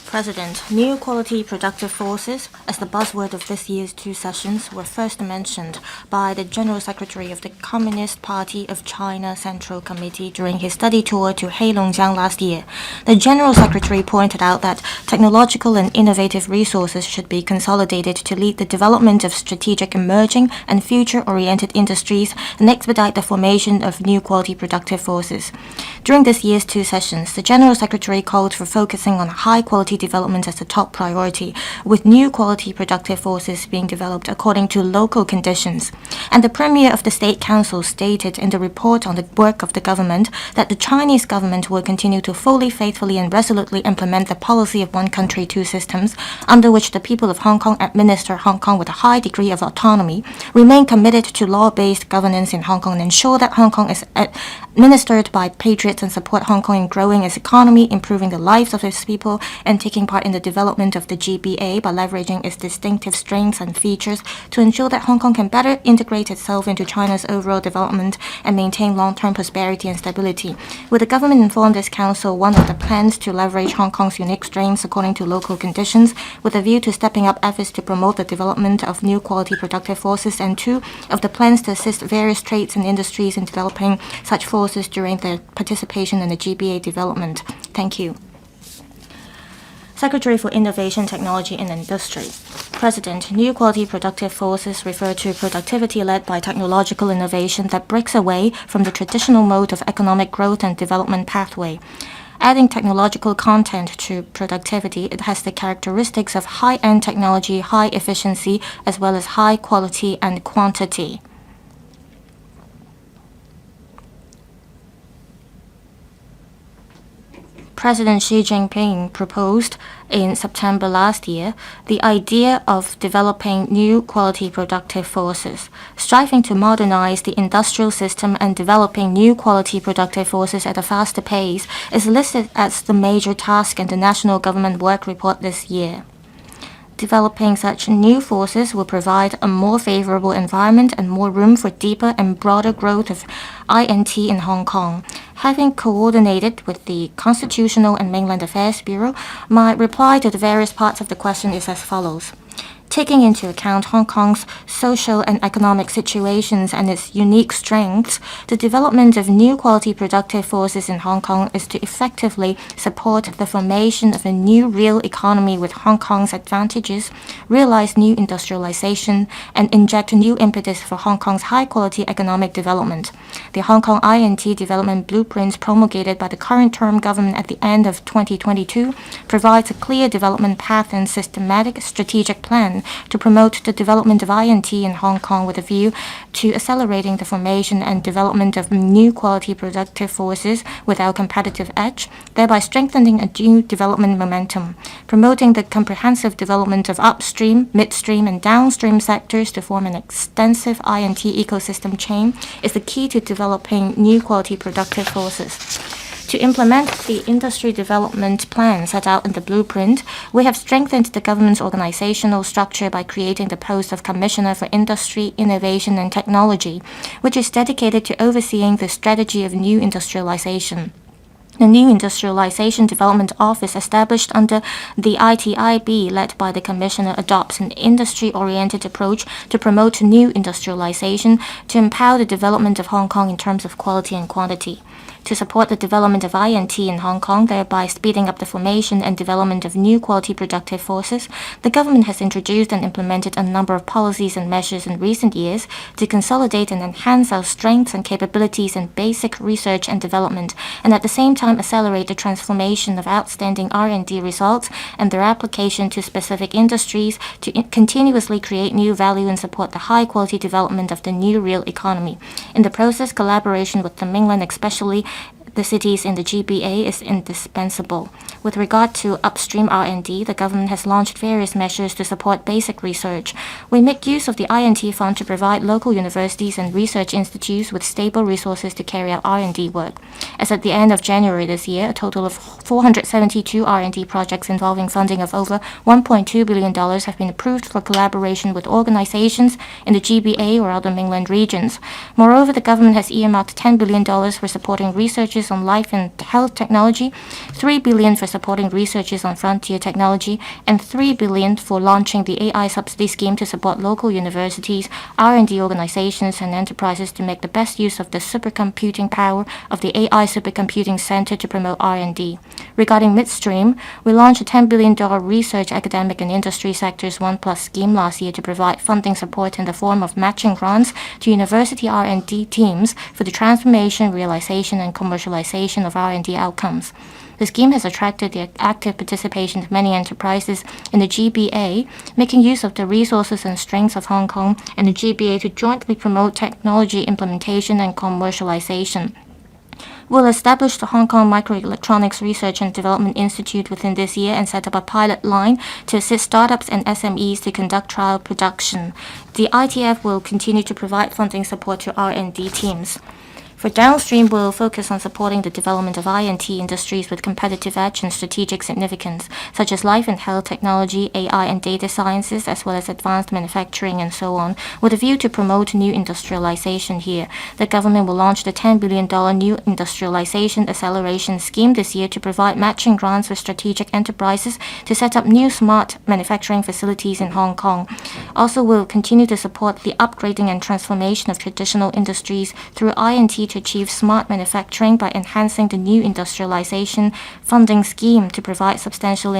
President, new quality productive forces, as the buzzword of this year's 2 sessions, were first mentioned by the General Secretary of the Communist Party of China Central Committee during his study tour to Heilongjiang last year. The General Secretary pointed out that technological and innovative resources should be consolidated to lead the development of strategic emerging and future-oriented industries and expedite the formation of new quality productive forces. During this year's 2 sessions, the General Secretary called for focusing on high-quality development as a top priority, with new quality productive forces being developed according to local conditions. And the Premier of the State Council stated in the report on the work of the government that the Chinese government will continue to fully, faithfully and resolutely implement the policy of one country, two systems, under which the people of Hong Kong administer Hong Kong with a high degree of autonomy, remain committed to law-based governance in Hong Kong, and ensure that Hong Kong is administered by patriots and support Hong Kong in growing its economy, improving the lives of its people, and taking part in the development of the GBA by leveraging its distinctive strengths and features to ensure that Hong Kong can better integrate itself into China's overall development and maintain long-term prosperity and stability. Will the government inform this council, one, of the plans to leverage Hong Kong's unique strengths according to local conditions, with a view to stepping up efforts to promote the development of new quality productive forces, and two, of the plans to assist various trades and industries in developing such forces during their participation in the GBA development? Thank you. Secretary for Innovation, Technology and Industry. President, new quality productive forces refer to productivity led by technological innovation that breaks away from the traditional mode of economic growth and development pathway. Adding technological content to productivity, it has the characteristics of high-end technology, high efficiency, as well as high quality and quantity. President Xi Jinping proposed in September last year the idea of developing new quality productive forces. Striving to modernize the industrial system and developing new quality productive forces at a faster pace is listed as the major task in the National Government Work Report this year. Developing such new forces will provide a more favorable environment and more room for deeper and broader growth of INT in Hong Kong. Having coordinated with the Constitutional and Mainland Affairs Bureau, my reply to the various parts of the question is as follows. Taking into account Hong Kong's social and economic situations and its unique strengths, the development of new quality productive forces in Hong Kong is to effectively support the formation of a new real economy with Hong Kong's advantages, realize new industrialization, and inject new impetus for Hong Kong's high-quality economic development. The Hong Kong INT development blueprint promulgated by the current term government at the end of 2022 provides a clear development path and systematic strategic plan to promote the development of INT in Hong Kong with a view to accelerating the formation and development of new quality productive forces with our competitive edge, thereby strengthening a new development momentum. Promoting the comprehensive development of upstream, midstream, and downstream sectors to form an extensive INT ecosystem chain is the key to developing new quality productive forces. To implement the industry development plan set out in the blueprint, we have strengthened the government's organizational structure by creating the post of Commissioner for Industry, Innovation and Technology, which is dedicated to overseeing the strategy of new industrialization. The New Industrialization Development Office, established under the ITIB, led by the Commissioner, adopts an industry-oriented approach to promote new industrialization to empower the development of Hong Kong in terms of quality and quantity. To support the development of INT in Hong Kong, thereby speeding up the formation and development of new quality productive forces, the government has introduced and implemented a number of policies and measures in recent years to consolidate and enhance our strengths and capabilities in basic research and development, and at the same time accelerate the transformation of outstanding R&D results and their application to specific industries to continuously create new value and support the high-quality development of the new real economy. In the process, collaboration with the mainland, especially the cities in the GBA, is indispensable. With regard to upstream R&D, the government has launched various measures to support basic research. We make use of the INT fund to provide local universities and research institutes with stable resources to carry out R&D work. As at the end of January this year, a total of 472 R&D projects involving funding of over $1.2 billion have been approved for collaboration with organizations in the GBA or other mainland regions. Moreover, the government has earmarked $10 billion for supporting researchers on life and health technology, $3 billion for supporting researchers on frontier technology, and $3 billion for launching the AI subsidy scheme to support local universities, R&D organizations, and enterprises to make the best use of the supercomputing power of the AI Supercomputing Center to promote R&D. Regarding midstream, we launched a $10 billion research, academic, and industry sectors 1+ scheme last year to provide funding support in the form of matching grants to university R&D teams for the transformation, realization, and commercialization of R&D outcomes. The scheme has attracted the active participation of many enterprises in the GBA, making use of the resources and strengths of Hong Kong and the GBA to jointly promote technology implementation and commercialization. We'll establish the Hong Kong Microelectronics Research and Development Institute within this year and set up a pilot line to assist startups and SMEs to conduct trial production. The ITF will continue to provide funding support to R&D teams. For downstream, we'll focus on supporting the development of I&T industries with competitive edge and strategic significance, such as life and health technology, AI and data sciences, as well as advanced manufacturing and so on, with a view to promote new industrialization here. The government will launch the $10 billion New Industrialization Acceleration Scheme this year to provide matching grants for strategic enterprises to set up new smart manufacturing facilities in Hong Kong. Also, we'll continue to support the upgrading and transformation of traditional industries through I&T to achieve smart manufacturing by enhancing the new industrialization funding scheme to provide substantial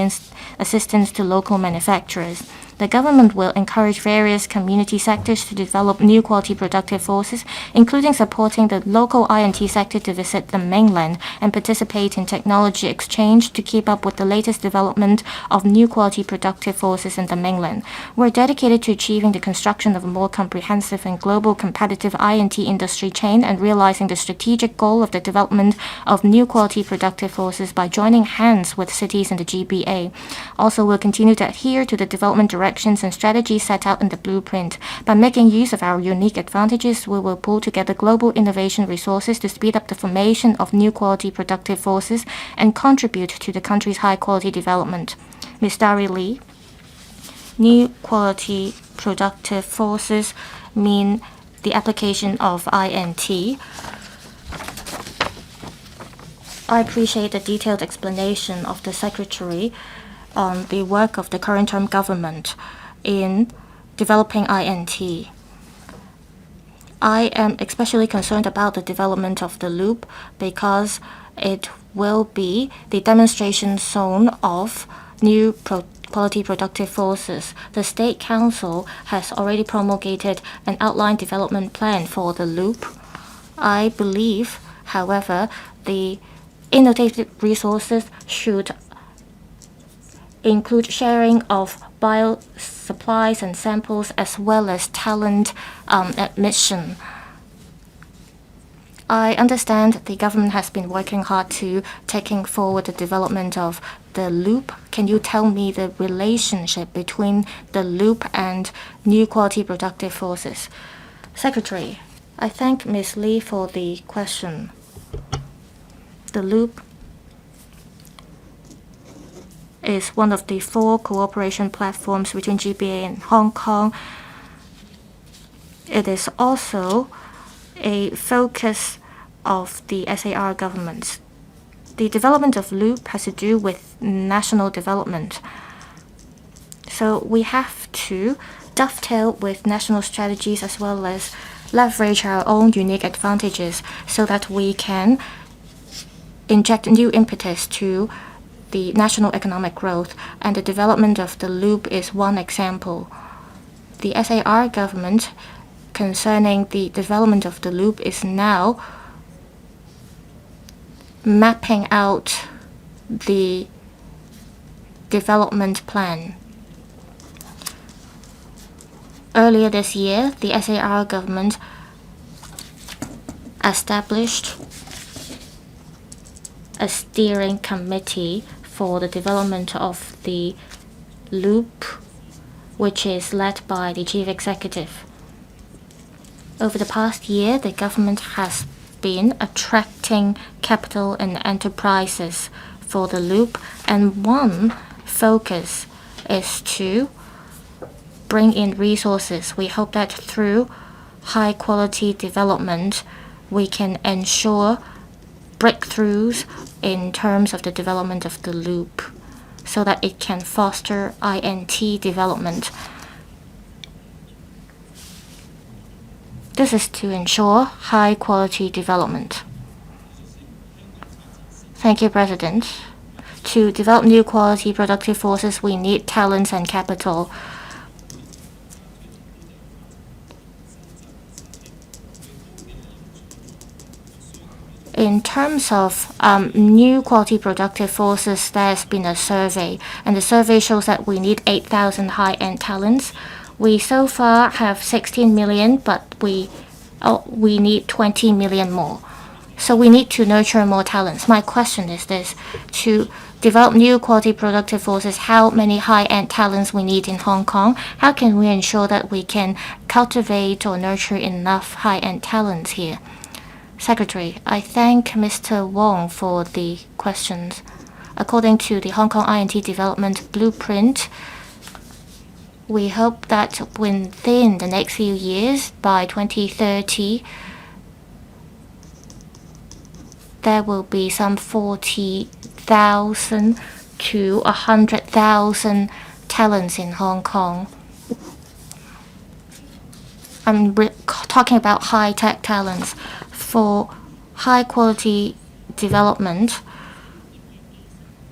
assistance to local manufacturers. The government will encourage various community sectors to develop new quality productive forces, including supporting the local I&T sector to visit the mainland and participate in technology exchange to keep up with the latest development of new quality productive forces in the mainland. We're dedicated to achieving the construction of a more comprehensive and global competitive I&T industry chain and realizing the strategic goal of the development of new quality productive forces by joining hands with cities in the GBA. Also, we'll continue to adhere to the development directions and strategies set out in the blueprint. By making use of our unique advantages, we will pull together global innovation resources to speed up the formation of new quality productive forces and contribute to the country's high-quality development. Ms. Starry LEE, new quality productive forces mean the application of I&T. I appreciate the detailed explanation of the Secretary on the work of the current term government in developing I&T. I am especially concerned about the development of the loop because it will be the demonstration zone of new quality productive forces. The State Council has already promulgated an outline development plan for the loop. I believe, however, the innovative resources should include sharing of bio supplies and samples as well as talent admission. I understand the government has been working hard to taking forward the development of the loop. Can you tell me the relationship between the loop and new quality productive forces? Secretary, I thank Ms. Lee for the question. The loop is one of the 4 cooperation platforms between GBA and Hong Kong. It is also a focus of the SAR government. The development of loop has to do with national development. So we have to dovetail with national strategies as well as leverage our own unique advantages so that we can inject new impetus to the national economic growth, and the development of the loop is one example. The SAR government concerning the development of the loop is now mapping out the development plan. Earlier this year, the SAR government established a steering committee for the development of the loop, which is led by the chief executive. Over the past year, the government has been attracting capital and enterprises for the loop, and one focus is to bring in resources. We hope that through high quality development, we can ensure breakthroughs in terms of the development of the loop so that it can foster I&T development. This is to ensure high quality development. Thank you, President. To develop new quality productive forces, we need talents and capital. In terms of new quality productive forces, there's been a survey, and the survey shows that we need 8,000 high-end talents. We so far have 16 million, but we need 20 million more. So we need to nurture more talents. My question is this: to develop new quality productive forces, how many high-end talents we need in Hong Kong? How can we ensure that we can cultivate or nurture enough high-end talents here? Secretary, I thank Mr. Wong for the questions. According to the Hong Kong INT Development Blueprint, we hope that within the next few years, by 2030, there will be some 40,000 to 100,000 talents in Hong Kong. I'm talking about high-tech talents. For high-quality development,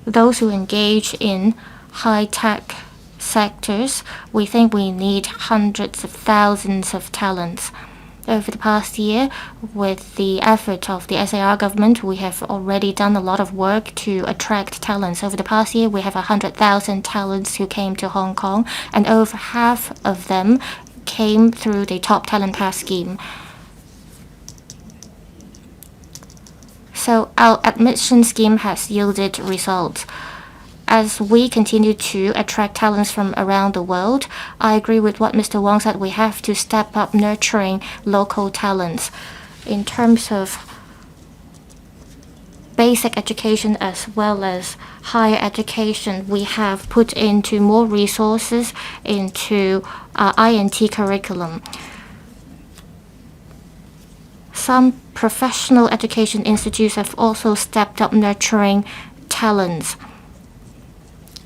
those who engage in high-tech sectors, we think we need hundreds of thousands of talents. Over the past year, with the effort of the SAR government, we have already done a lot of work to attract talents. Over the past year, we have 100,000 talents who came to Hong Kong, and over half of them came through the Top Talent Pass scheme. So our admission scheme has yielded results. As we continue to attract talents from around the world, I agree with what Mr. Wong said. We have to step up nurturing local talents. In terms of basic education as well as higher education, we have put into more resources into our INT curriculum. Some professional education institutes have also stepped up nurturing talents.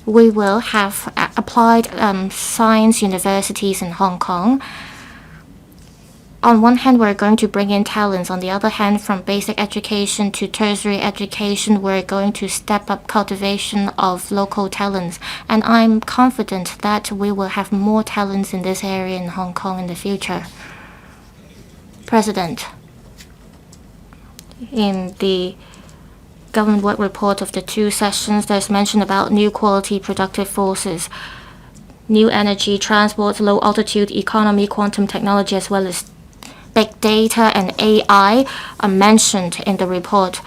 We will have applied science universities in Hong Kong. On one hand, we're going to bring in talents. On the other hand, from basic education to tertiary education, we're going to step up cultivation of local talents. And I'm confident that we will have more talents in this area in Hong Kong in the future. President, in the government work report of the 2 sessions, there's mention about new quality productive forces, new energy, transport, low altitude economy, quantum technology, as well as big data and AI are mentioned in the report.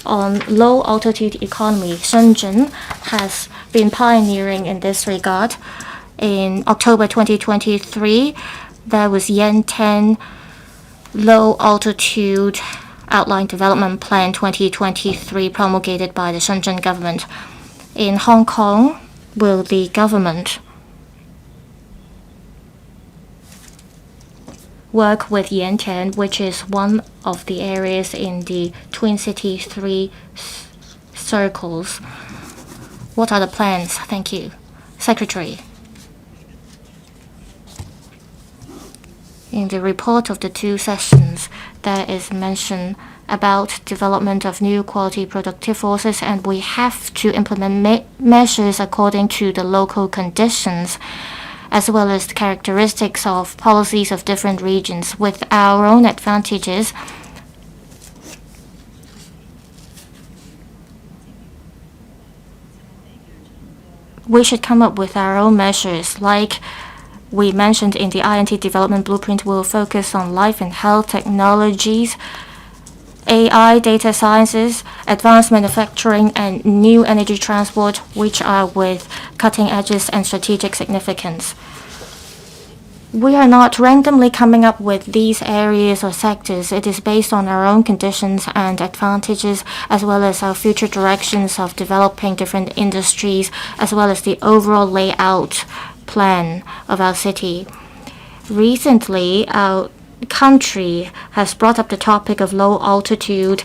On low altitude economy, Shenzhen has been pioneering in this regard. In October 2023, there was Yen 10 Low Altitude Outline Development Plan 2023 promulgated by the Shenzhen government. In Hong Kong, will the government work with Yantian, which is one of the areas in the Twin City 3 circles? What are the plans? Thank you. Secretary. In the report of the 2 sessions, there is mention about development of new quality productive forces, and we have to implement measures according to the local conditions, as well as the characteristics of policies of different regions. With our own advantages, we should come up with our own measures. Like we mentioned in the INT Development Blueprint, will focus on life and health technologies, AI, data sciences, advanced manufacturing, and new energy transport, which are with cutting edges and strategic significance. We are not randomly coming up with these areas or sectors. It is based on our own conditions and advantages, as well as our future directions of developing different industries, as well as the overall layout plan of our city. Recently, our country has brought up the topic of low altitude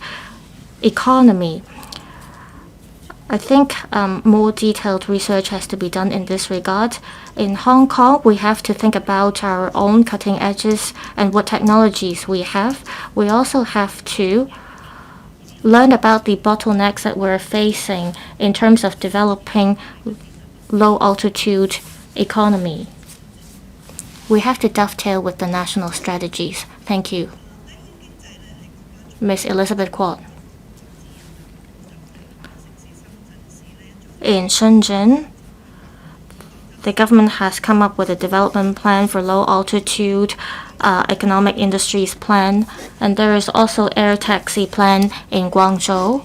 economy. I think more detailed research has to be done in this regard. In Hong Kong, we have to think about our own cutting edges and what technologies we have. We also have to learn about the bottlenecks that we're facing in terms of developing low altitude economy. We have to dovetail with the national strategies. Thank you. Ms. Elizabeth Kwok. In Shenzhen, the government has come up with a development plan for low-altitude economic industries plan, and there is also air taxi plan in Guangzhou.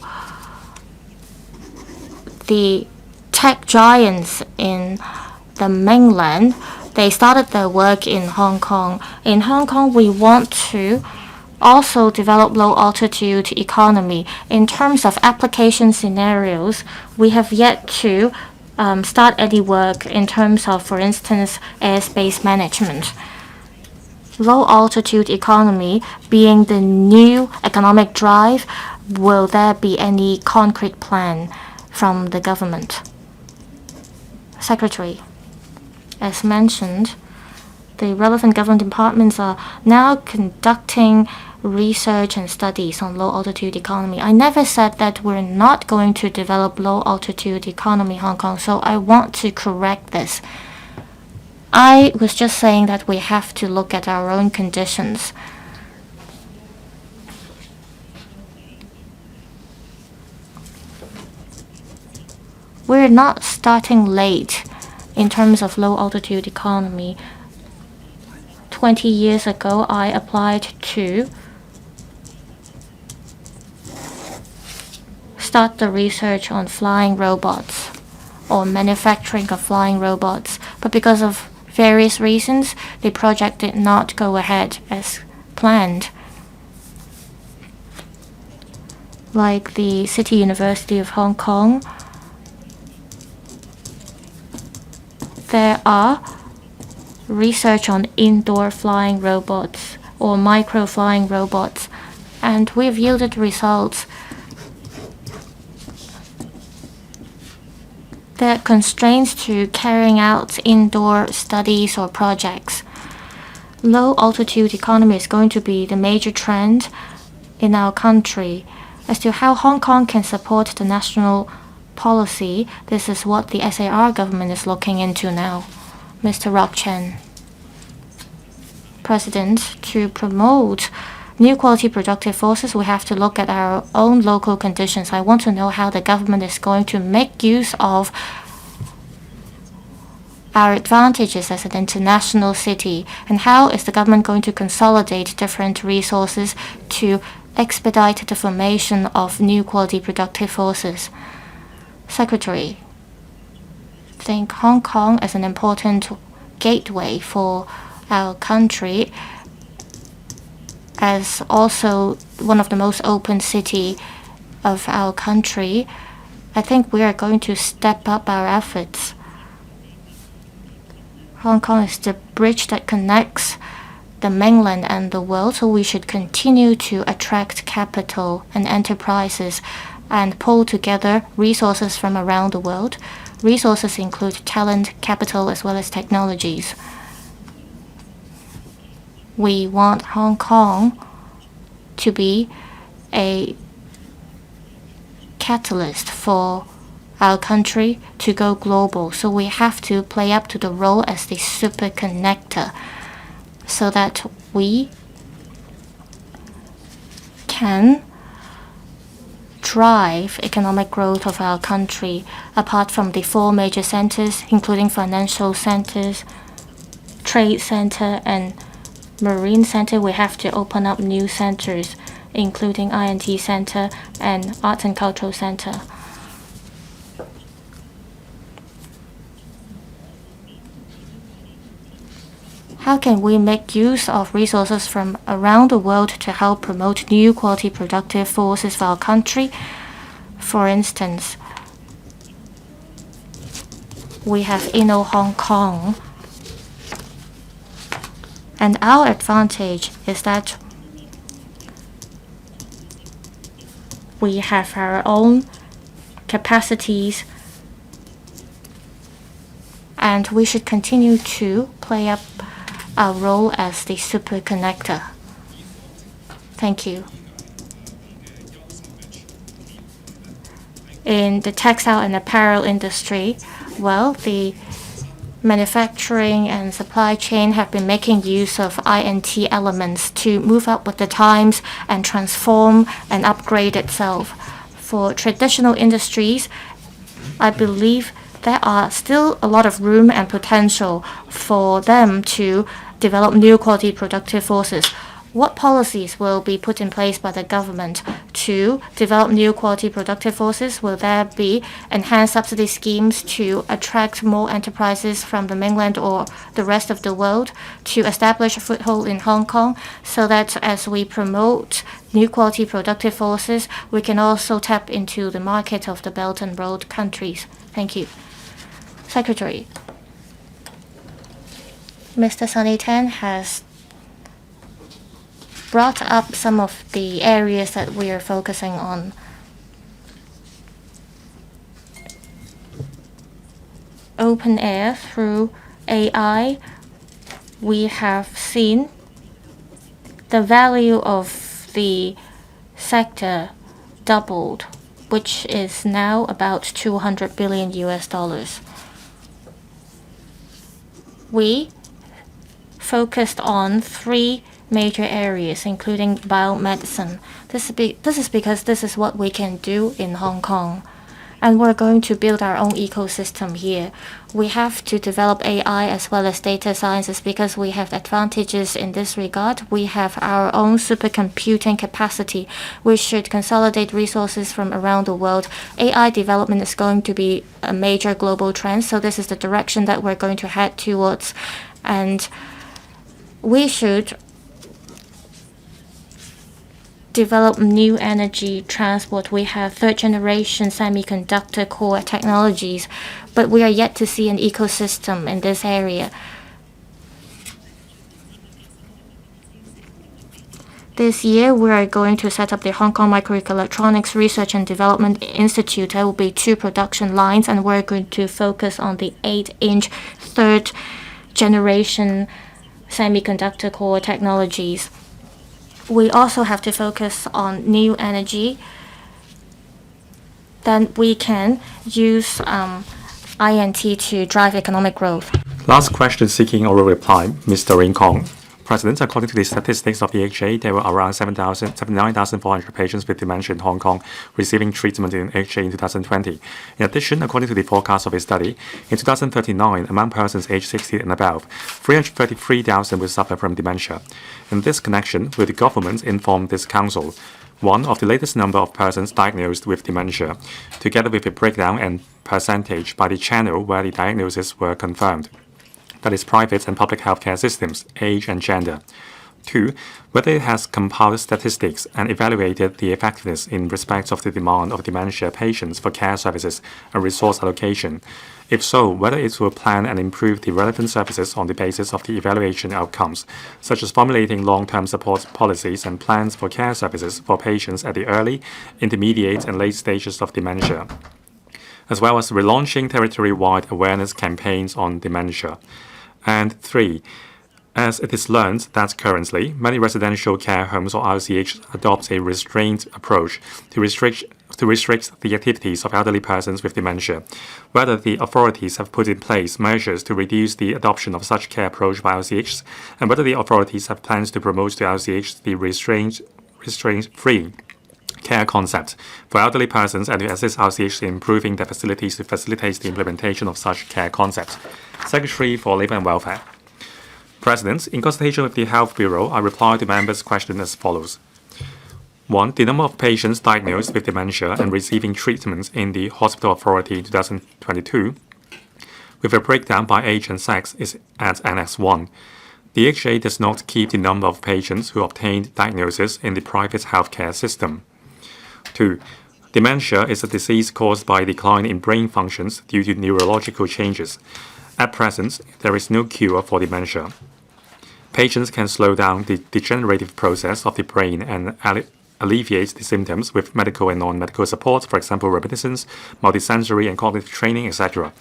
The tech giants in the mainland, they started their work in Hong Kong. In Hong Kong, we want to also develop low-altitude economy. In terms of application scenarios, we have yet to start any work in terms of, for instance, airspace management. Low-altitude economy being the new economic drive, will there be any concrete plan from the government? Secretary, as mentioned, the relevant government departments are now conducting research and studies on low-altitude economy. I never said that we're not going to develop low-altitude economy in Hong Kong, so I want to correct this. I was just saying that we have to look at our own conditions. We're not starting late in terms of low-altitude economy. 20 years ago, I applied to start the research on flying robots or manufacturing of flying robots, but because of various reasons, the project did not go ahead as planned. Like the City University of Hong Kong, there are research on indoor flying robots or micro flying robots, and we've yielded results. There are constraints to carrying out indoor studies or projects. Low-altitude economy is going to be the major trend in our country. As to how Hong Kong can support the national policy, this is what the SAR government is looking into now. Mr. Rob Chen. President, to promote new quality productive forces, we have to look at our own local conditions. I want to know how the government is going to make use of our advantages as an international city, and how is the government going to consolidate different resources to expedite the formation of new quality productive forces. Secretary, I think Hong Kong is an important gateway for our country, as also one of the most open city of our country. I think we are going to step up our efforts. Hong Kong is the bridge that connects the mainland and the world, so we should continue to attract capital and enterprises and pull together resources from around the world. Resources include talent, capital, as well as technologies. We want Hong Kong to be a catalyst for our country to go global. So we have to play up to the role as the super connector so that we can drive economic growth of our country. Apart from the 4 major centers, including financial centers, trade center, and marine center, we have to open up new centers, including INT center and arts and cultural center. How can we make use of resources from around the world to help promote new quality productive forces for our country? For instance, we have Inno Hong Kong, and our advantage is that we have our own capacities, and we should continue to play up our role as the super connector. Thank you. In the textile and apparel industry, well, the manufacturing and supply chain have been making use of INT elements to move up with the times and transform and upgrade itself. For traditional industries, I believe there are still a lot of room and potential for them to develop new quality productive forces. What policies will be put in place by the government to develop new quality productive forces? Will there be enhanced subsidy schemes to attract more enterprises from the mainland or the rest of the world to establish a foothold in Hong Kong, so that as we promote new quality productive forces, we can also tap into the market of the Belt and Road countries? Thank you. Secretary, Mr. Sunny Tan has brought up some of the areas that we are focusing on. Open air through AI, we have seen the value of the sector doubled, which is now about 200 billion US dollars. We focused on 3 major areas, including biomedicine. This is because this is what we can do in Hong Kong. And we're going to build our own ecosystem here. We have to develop AI as well as data sciences because we have advantages in this regard. We have our own supercomputing capacity. We should consolidate resources from around the world. AI development is going to be a major global trend, so this is the direction that we're going to head towards. And we should develop new energy transport. We have 3rd generation semiconductor core technologies, but we are yet to see an ecosystem in this area. This year, we are going to set up the Hong Kong Microelectronics Research and Development Institute. There will be 2 production lines, and we're going to focus on the 8-inch 3rd generation semiconductor core technologies. We also have to focus on new energy. Then we can use INT to drive economic growth. Last question seeking oral reply, Ms. Doreen KONG. President, according to the statistics of the HA, there were around 79,400 patients with dementia in Hong Kong receiving treatment in HA in 2020. In addition, according to the forecast of a study, in 2039, among persons aged 60 and above, 333,000 will suffer from dementia. In this connection, will the government inform this council, 1, of the latest number of persons diagnosed with dementia, together with a breakdown and percentage by the channel where the diagnoses were confirmed, that is private and public healthcare systems, age and gender. 2, whether it has compiled statistics and evaluated the effectiveness in respect of the demand of dementia patients for care services and resource allocation. If so, whether it will plan and improve the relevant services on the basis of the evaluation outcomes, such as formulating long-term support policies and plans for care services for patients at the early, intermediate and late stages of dementia, as well as relaunching territory-wide awareness campaigns on dementia. And 3, as it is learned that currently, many residential care homes or RCH adopt a restrained approach to restrict the activities of elderly persons with dementia, whether the authorities have put in place measures to reduce the adoption of such care approach by RCHs, and whether the authorities have plans to promote to RCHs the restraint-free care concept for elderly persons and to assist RCHs in improving their facilities to facilitate the implementation of such care concepts. Secretary for Labour and Welfare. President, in consultation with the Health Bureau, I reply to members' question as follows. 1. The number of patients diagnosed with dementia and receiving treatment in the Hospital Authority in 2022, with a breakdown by age and sex, is at Annex 1. The HA does not keep the number of patients who obtained diagnosis in the private healthcare system. 2. Dementia is a disease caused by a decline in brain functions due to neurological changes. At present, there is no cure for dementia. Patients can slow down the degenerative process of the brain and alleviate the symptoms with medical and non-medical support, for example, reminiscence, multisensory and cognitive training, etc.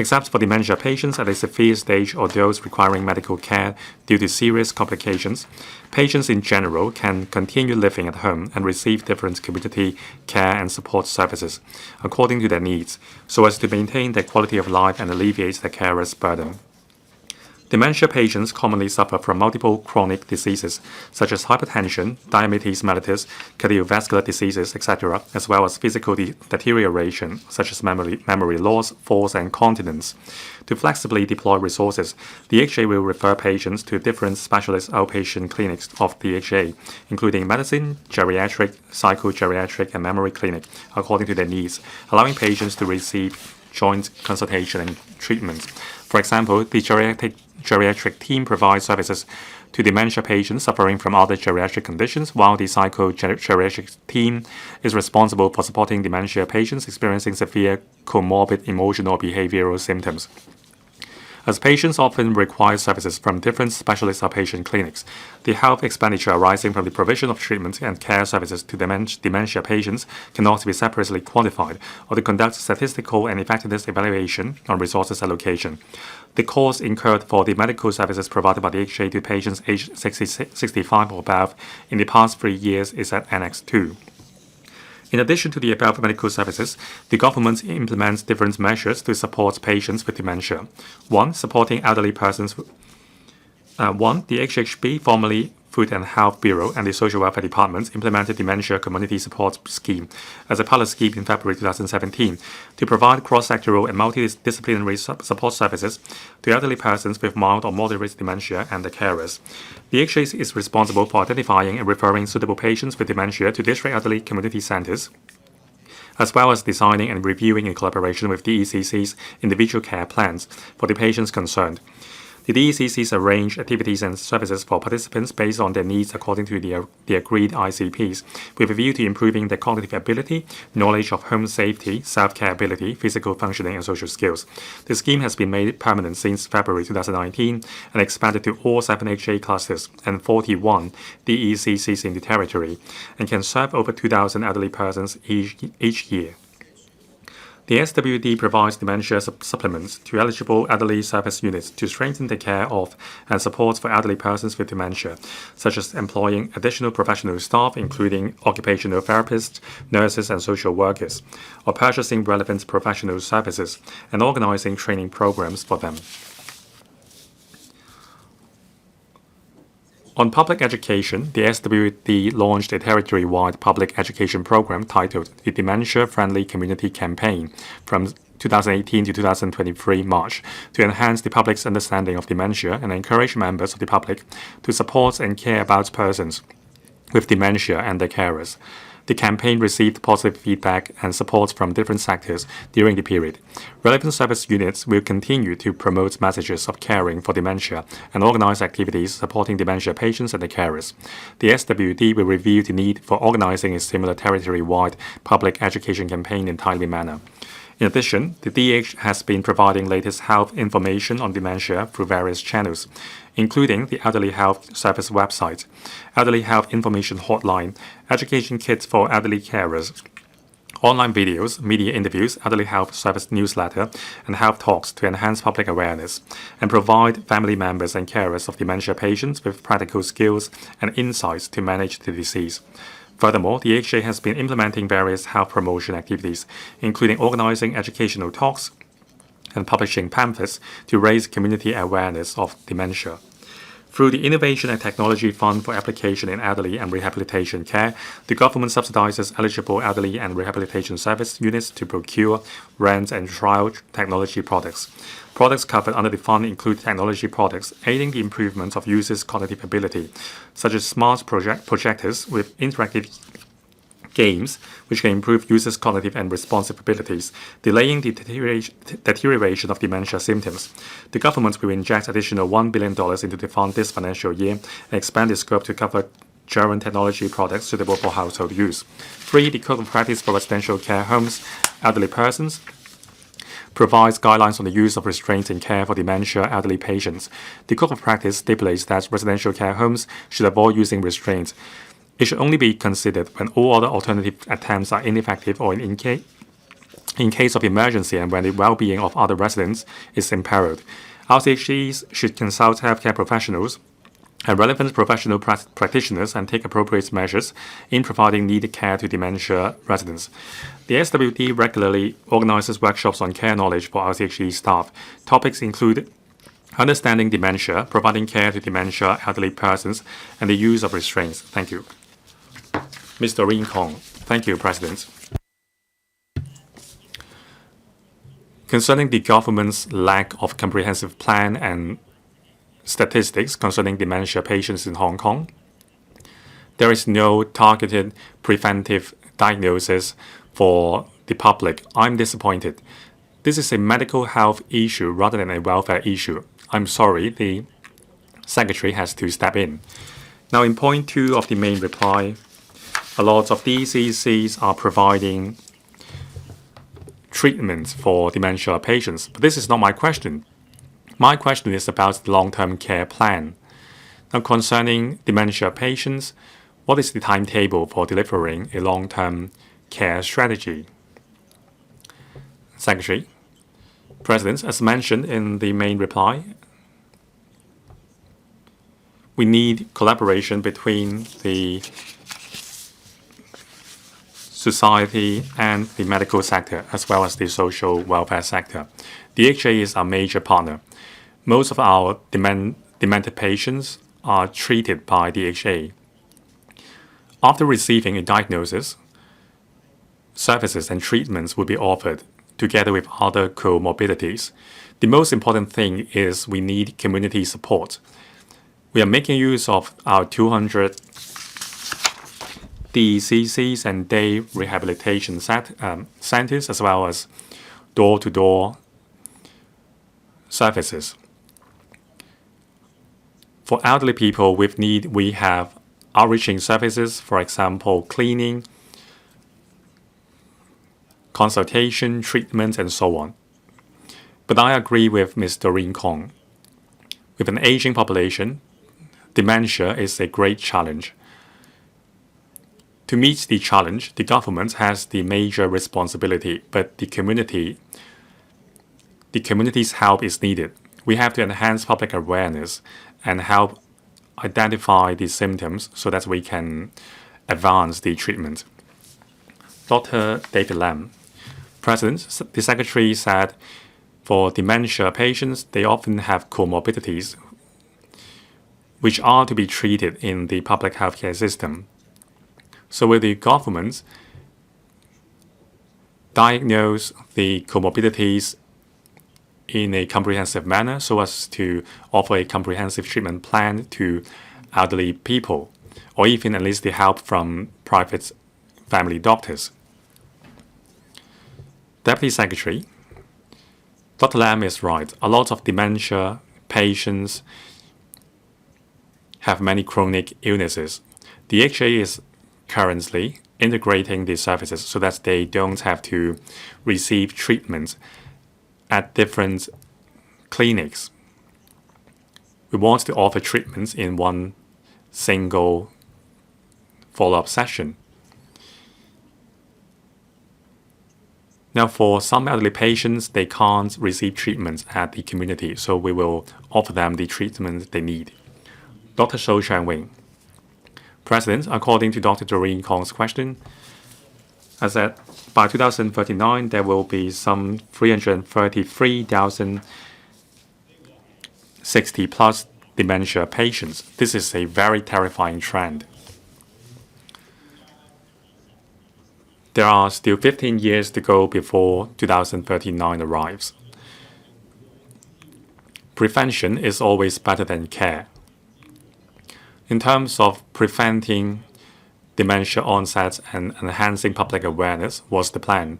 except for dementia patients at a severe stage or those requiring medical care due to serious complications. Patients in general can continue living at home and receive different community care and support services according to their needs, so as to maintain their quality of life and alleviate their carers' burden. Dementia patients commonly suffer from multiple chronic diseases such as hypertension, diabetes mellitus, cardiovascular diseases, etc., as well as physical deterioration such as memory loss, falls, and continence. To flexibly deploy resources, the HA will refer patients to different specialist outpatient clinics of the HA, including medicine, geriatric, psychogeriatric, and memory clinic, according to their needs, allowing patients to receive joint consultation and treatment. For example, the geriatric team provides services to dementia patients suffering from other geriatric conditions, while the psychogeriatric team is responsible for supporting dementia patients experiencing severe comorbid emotional or behavioral symptoms. As patients often require services from different specialist outpatient clinics, the health expenditure arising from the provision of treatment and care services to dementia patients cannot be separately quantified or to conduct statistical and effectiveness evaluation on resources allocation. The cost incurred for the medical services provided by the HA to patients aged 65 or above in the past 3 years is at Annex 2. In addition to the above medical services, the government implements different measures to support patients with dementia. 1. Supporting elderly persons. The HHB, formerly Food and Health Bureau, and the Social Welfare Department implemented Dementia Community Support Scheme as a pilot scheme in February 2017 to provide cross-sectoral and multidisciplinary support services to elderly persons with mild or moderate dementia and their carers. The HA is responsible for identifying and referring suitable patients with dementia to district elderly community centers, as well as designing and reviewing in collaboration with DECC's individual care plans for the patients concerned. The DECCs arrange activities and services for participants based on their needs according to the agreed ICPs, with a view to improving their cognitive ability, knowledge of home safety, self-care ability, physical functioning, and social skills. The scheme has been made permanent since February 2019 and expanded to all 7 HA clusters and 41 DECCs in the territory, and can serve over 2,000 elderly persons each year. The SWD provides dementia supplements to eligible elderly service units to strengthen the care of and support for elderly persons with dementia, such as employing additional professional staff, including occupational therapists, nurses, and social workers, or purchasing relevant professional services and organizing training programs for them. On public education, the SWD launched a territory-wide public education program titled the Dementia Friendly Community Campaign from 2018 to 2023 March to enhance the public's understanding of dementia and encourage members of the public to support and care about persons with dementia and their carers. The campaign received positive feedback and support from different sectors during the period. Relevant service units will continue to promote messages of caring for dementia and organize activities supporting dementia patients and their carers. The SWD will review the need for organizing a similar territory-wide public education campaign in a timely manner. In addition, the DH has been providing latest health information on dementia through various channels, including the Elderly Health Service website, Elderly Health Information Hotline, education kits for elderly carers, online videos, media interviews, Elderly Health Service newsletter, and health talks to enhance public awareness and provide family members and carers of dementia patients with practical skills and insights to manage the disease. Furthermore, the HA has been implementing various health promotion activities, including organizing educational talks and publishing pamphlets to raise community awareness of dementia. Through the Innovation and Technology Fund for Application in Elderly and Rehabilitation Care, the government subsidizes eligible elderly and rehabilitation service units to procure, rent, and trial technology products. Products covered under the fund include technology products aiding the improvement of users' cognitive ability, such as smart projectors with interactive games, which can improve users' cognitive and responsive abilities, delaying the deterioration of dementia symptoms. The government will inject additional $1 billion into the fund this financial year and expand the scope to cover German technology products suitable for household use. 3. The Code of Practice for Residential Care Homes, Elderly Persons, provides guidelines on the use of restraints in care for dementia elderly patients. The Code of Practice stipulates that residential care homes should avoid using restraints. It should only be considered when all other alternative attempts are ineffective or in in case of emergency and when the well-being of other residents is imperiled. RCHEs should consult healthcare professionals and relevant professional practitioners and take appropriate measures in providing needed care to dementia residents. The SWD regularly organizes workshops on care knowledge for RCHE staff. Topics include understanding dementia, providing care to dementia elderly persons, and the use of restraints. Thank you. Ms. Doreen KONG. Thank you, President. Concerning the government's lack of comprehensive plan and statistics concerning dementia patients in Hong Kong, there is no targeted preventive diagnosis for the public. I'm disappointed. This is a medical health issue rather than a welfare issue. I'm sorry, the Secretary has to step in. Now, in point 2 of the main reply, a lot of DCCs are providing treatment for dementia patients, but this is not my question. My question is about the long-term care plan. Now, concerning dementia patients, what is the timetable for delivering a long-term care strategy? Secretary, President, as mentioned in the main reply, we need collaboration between the society and the medical sector, as well as the social welfare sector. The DHA is our major partner. Most of our demented patients are treated by the DHA. After receiving a diagnosis, services and treatments will be offered together with other comorbidities. The most important thing is we need community support. We are making use of our 200 DCCs and day rehabilitation centers, as well as door-to-door services. For elderly people with need, we have outreaching services, for example, cleaning, consultation, treatment, and so on. But I agree with Ms. Doreen KONG. With an aging population, dementia is a great challenge. To meet the challenge, the government has the major responsibility, but the community's help is needed. We have to enhance public awareness and help identify the symptoms so that we can advance the treatment. Dr. David Lam, President, the Secretary said for dementia patients, they often have comorbidities which are to be treated in the public healthcare system. So will the government diagnose the comorbidities in a comprehensive manner so as to offer a comprehensive treatment plan to elderly people, or even at least the help from private family doctors? Deputy Secretary, Dr. Lam is right. A lot of dementia patients have many chronic illnesses. The DHA is currently integrating these services so that they don't have to receive treatment at different clinics. We want to offer treatments in one single follow-up session. Now, for some elderly patients, they can't receive treatment at the community, so we will offer them the treatment they need. Dr. Shou Chang-wing. President, according to Dr. Doreen Kong's question, I said by 2039, there will be some 333,000 60-plus dementia patients. This is a very terrifying trend. There are still 15 years to go before 2039 arrives. Prevention is always better than care. In terms of preventing dementia onset and enhancing public awareness, what's the plan?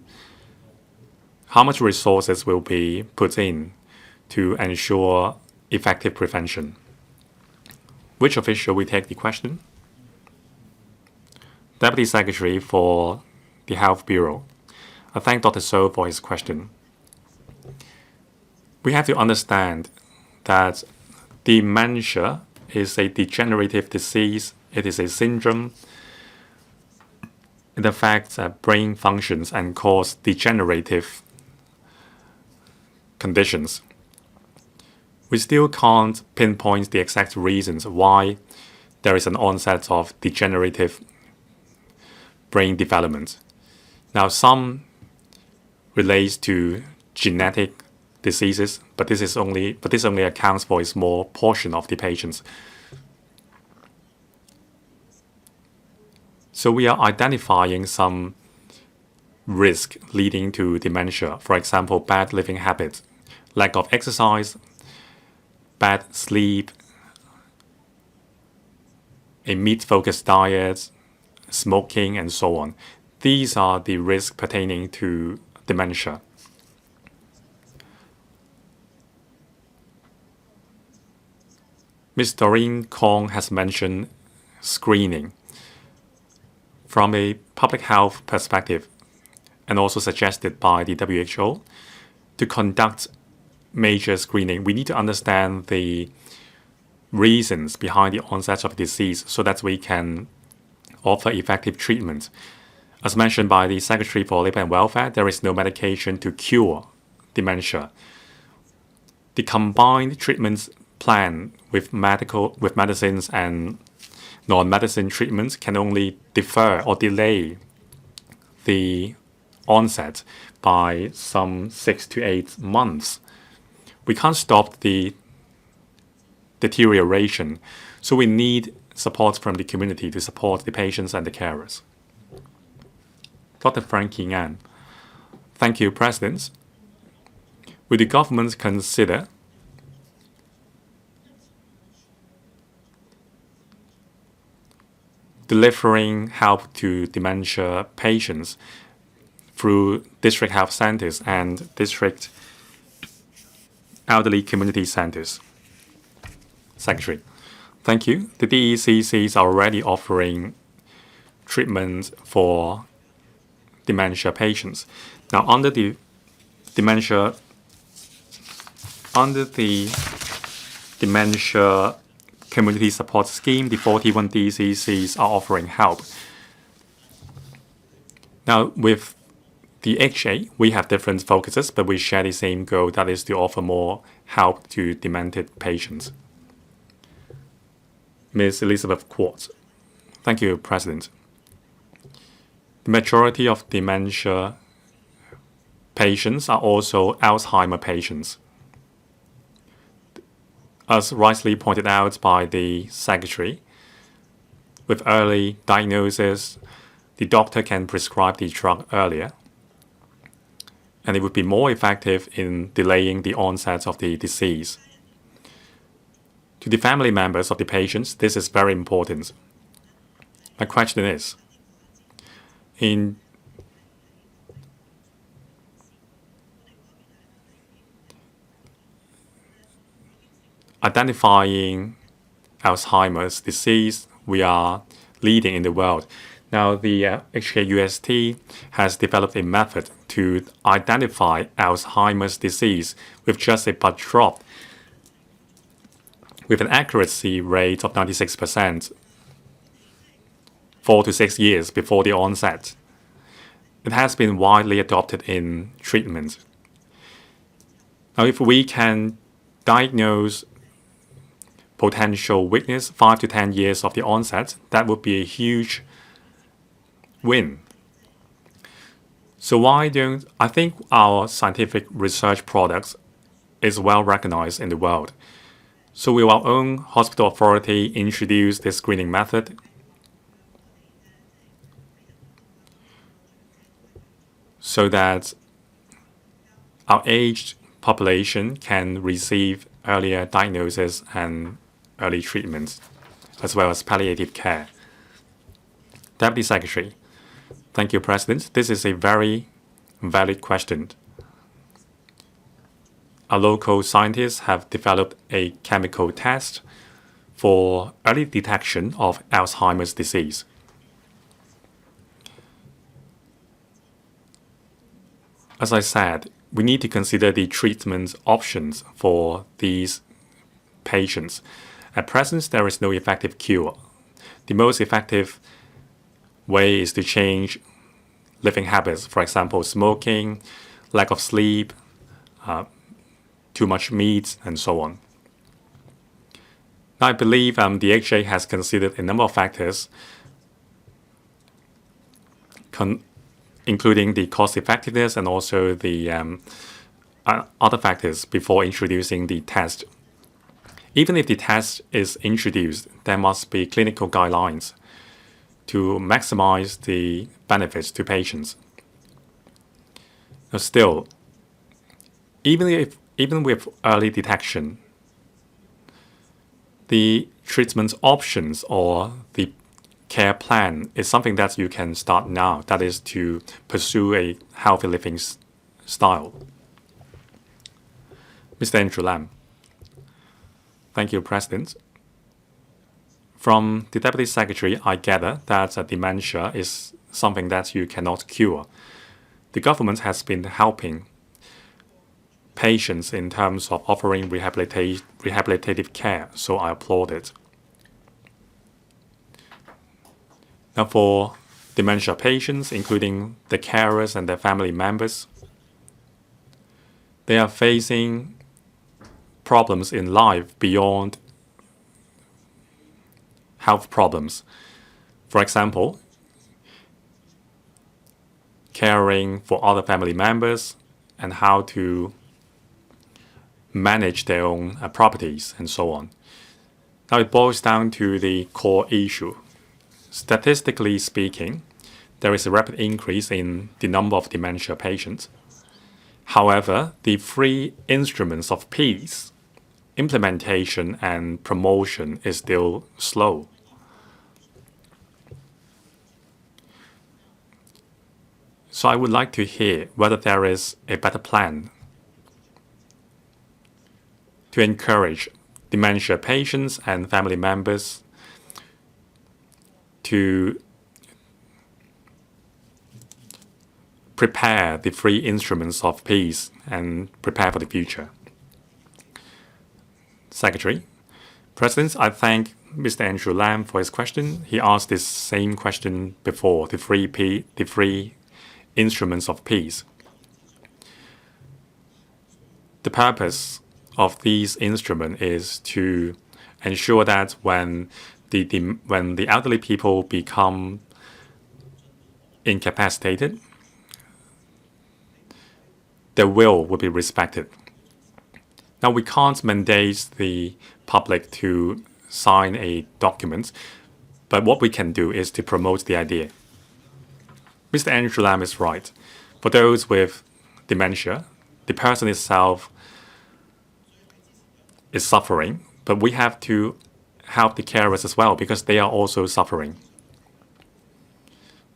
How much resources will be put in to ensure effective prevention? Which official will take the question? Deputy Secretary for the Health Bureau. I thank Dr. So for his question. We have to understand that dementia is a degenerative disease. It is a syndrome. It affects brain functions and cause degenerative conditions. We still can't pinpoint the exact reasons why there is an onset of degenerative brain development. Now, some relates to genetic diseases, but this only accounts for a small portion of the patients. So we are identifying some risk leading to dementia. For example, bad living habits, lack of exercise, bad sleep, a meat-focused diet, smoking, and so on. These are the risks pertaining to dementia. Ms. Doreen KONG has mentioned screening. From a public health perspective, and also suggested by the WHO, to conduct major screening, we need to understand the reasons behind the onset of disease so that we can offer effective treatment. As mentioned by the Secretary for Labor and Welfare, there is no medication to cure dementia. The combined treatment plan with medicines and non-medicine treatments can only defer or delay the onset by some 6 to 8 months. We can't stop the deterioration, so we need support from the community to support the patients and the carers. Dr. Frankie Ngan. Thank you, President. Will the government consider delivering help to dementia patients through district health centers and district elderly community centers? Secretary. Thank you. The DECCs are already offering treatment for dementia patients. Now, under the dementia community support scheme, the 41 DCCs are offering help. Now, with the HA, we have different focuses, but we share the same goal, that is to offer more help to demented patients. Ms. Elizabeth Quartz. Thank you, President. The majority of dementia patients are also Alzheimer's patients. As rightly pointed out by the Secretary, with early diagnosis, the doctor can prescribe the drug earlier, and it would be more effective in delaying the onset of the disease. To the family members of the patients, this is very important. My question is, in identifying Alzheimer's disease, we are leading in the world. Now, the HKUST has developed a method to identify Alzheimer's disease with just a blood drop with an accuracy rate of 96%, 4 to 6 years before the onset. It has been widely adopted in treatment. Now, if we can diagnose potential weakness 5 to 10 years of the onset, that would be a huge win. So I think our scientific research products is well recognized in the world. So will our own hospital authority introduce this screening method? So that our aged population can receive earlier diagnosis and early treatment, as well as palliative care. Deputy Secretary. Thank you, President. This is a very valid question. Our local scientists have developed a chemical test for early detection of Alzheimer's disease. As I said, we need to consider the treatment options for these patients. At present, there is no effective cure. The most effective way is to change living habits. For example, smoking, lack of sleep, too much meat, and so on. Now, I believe the HA has considered a number of factors, including the cost effectiveness and also the other factors before introducing the test. Even if the test is introduced, there must be clinical guidelines to maximize the benefits to patients. Now, still, even with early detection, the treatment options or the care plan is something that you can start now. That is to pursue a healthy living style. Mr. Andrew Lam. Thank you, President. From the Deputy Secretary, I gather that dementia is something that you cannot cure. The government has been helping patients in terms of offering rehabilitative care, so I applaud it. Now, for dementia patients, including the carers and their family members, they are facing problems in life beyond health problems. For example, caring for other family members and how to manage their own properties and so on. Now, it boils down to the core issue. Statistically speaking, there is a rapid increase in the number of dementia patients. However, the three instruments of peace, implementation and promotion, is still slow. So I would like to hear whether there is a better plan to encourage dementia patients and family members to prepare the three instruments of peace and prepare for the future. Secretary, President, I thank Mr. Andrew Lam for his question. He asked this same question before, the three instruments of peace. The purpose of these instruments is to ensure that when the elderly people become incapacitated, their will be respected. Now, we can't mandate the public to sign a document, but what we can do is to promote the idea. Mr. Andrew Lam is right. For those with dementia, the person itself is suffering, but we have to help the carers as well because they are also suffering.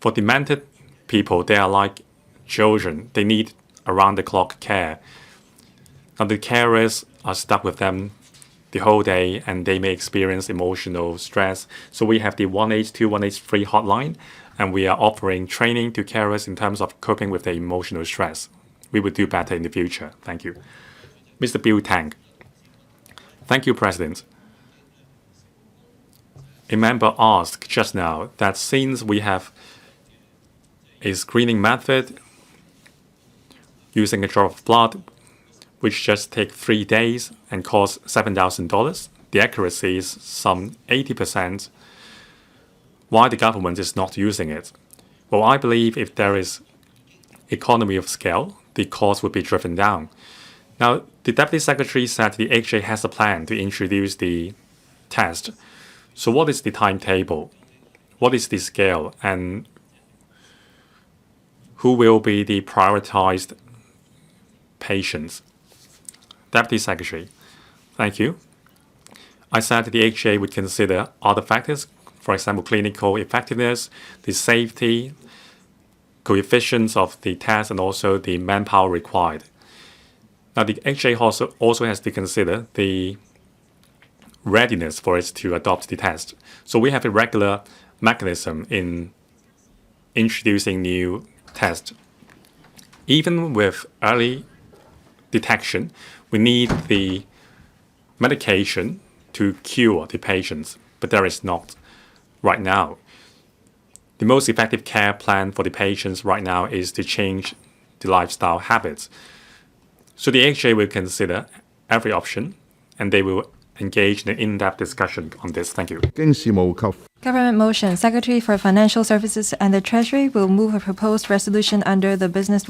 For demented people, they are like children. They need around-the-clock care. Now, the carers are stuck with them the whole day and they may experience emotional stress. So we have the 182, 183 hotline, and we are offering training to carers in terms of coping with their emotional stress. We will do better in the future. Thank you. Mr. Bill Tang. Thank you, President. A member asked just now that since we have a screening method using a drop of blood, which just takes 3 days and costs $7,000, the accuracy is some 80%, why the government is not using it? Well, I believe if there is economy of scale, the cost would be driven down. Now, the Deputy Secretary said the HA has a plan to introduce the test. So what is the timetable? What is the scale? And who will be the prioritized patients? Deputy Secretary, thank you. I said the HA would consider other factors, for example, clinical effectiveness, the safety, coefficients of the test, and also the manpower required. Now, the HA also has to consider the readiness for it to adopt the test. So we have a regular mechanism in introducing new tests. Even with early detection, we need the medication to cure the patients, but there is not right now. the most effective care plan for the patients right now is to change the lifestyle habits. So the AHA will consider every option, and they will engage in an in-depth discussion on this. Thank you. 經事務及 Government motion. Secretary for Financial Services and the Treasury will move a proposed resolution under the business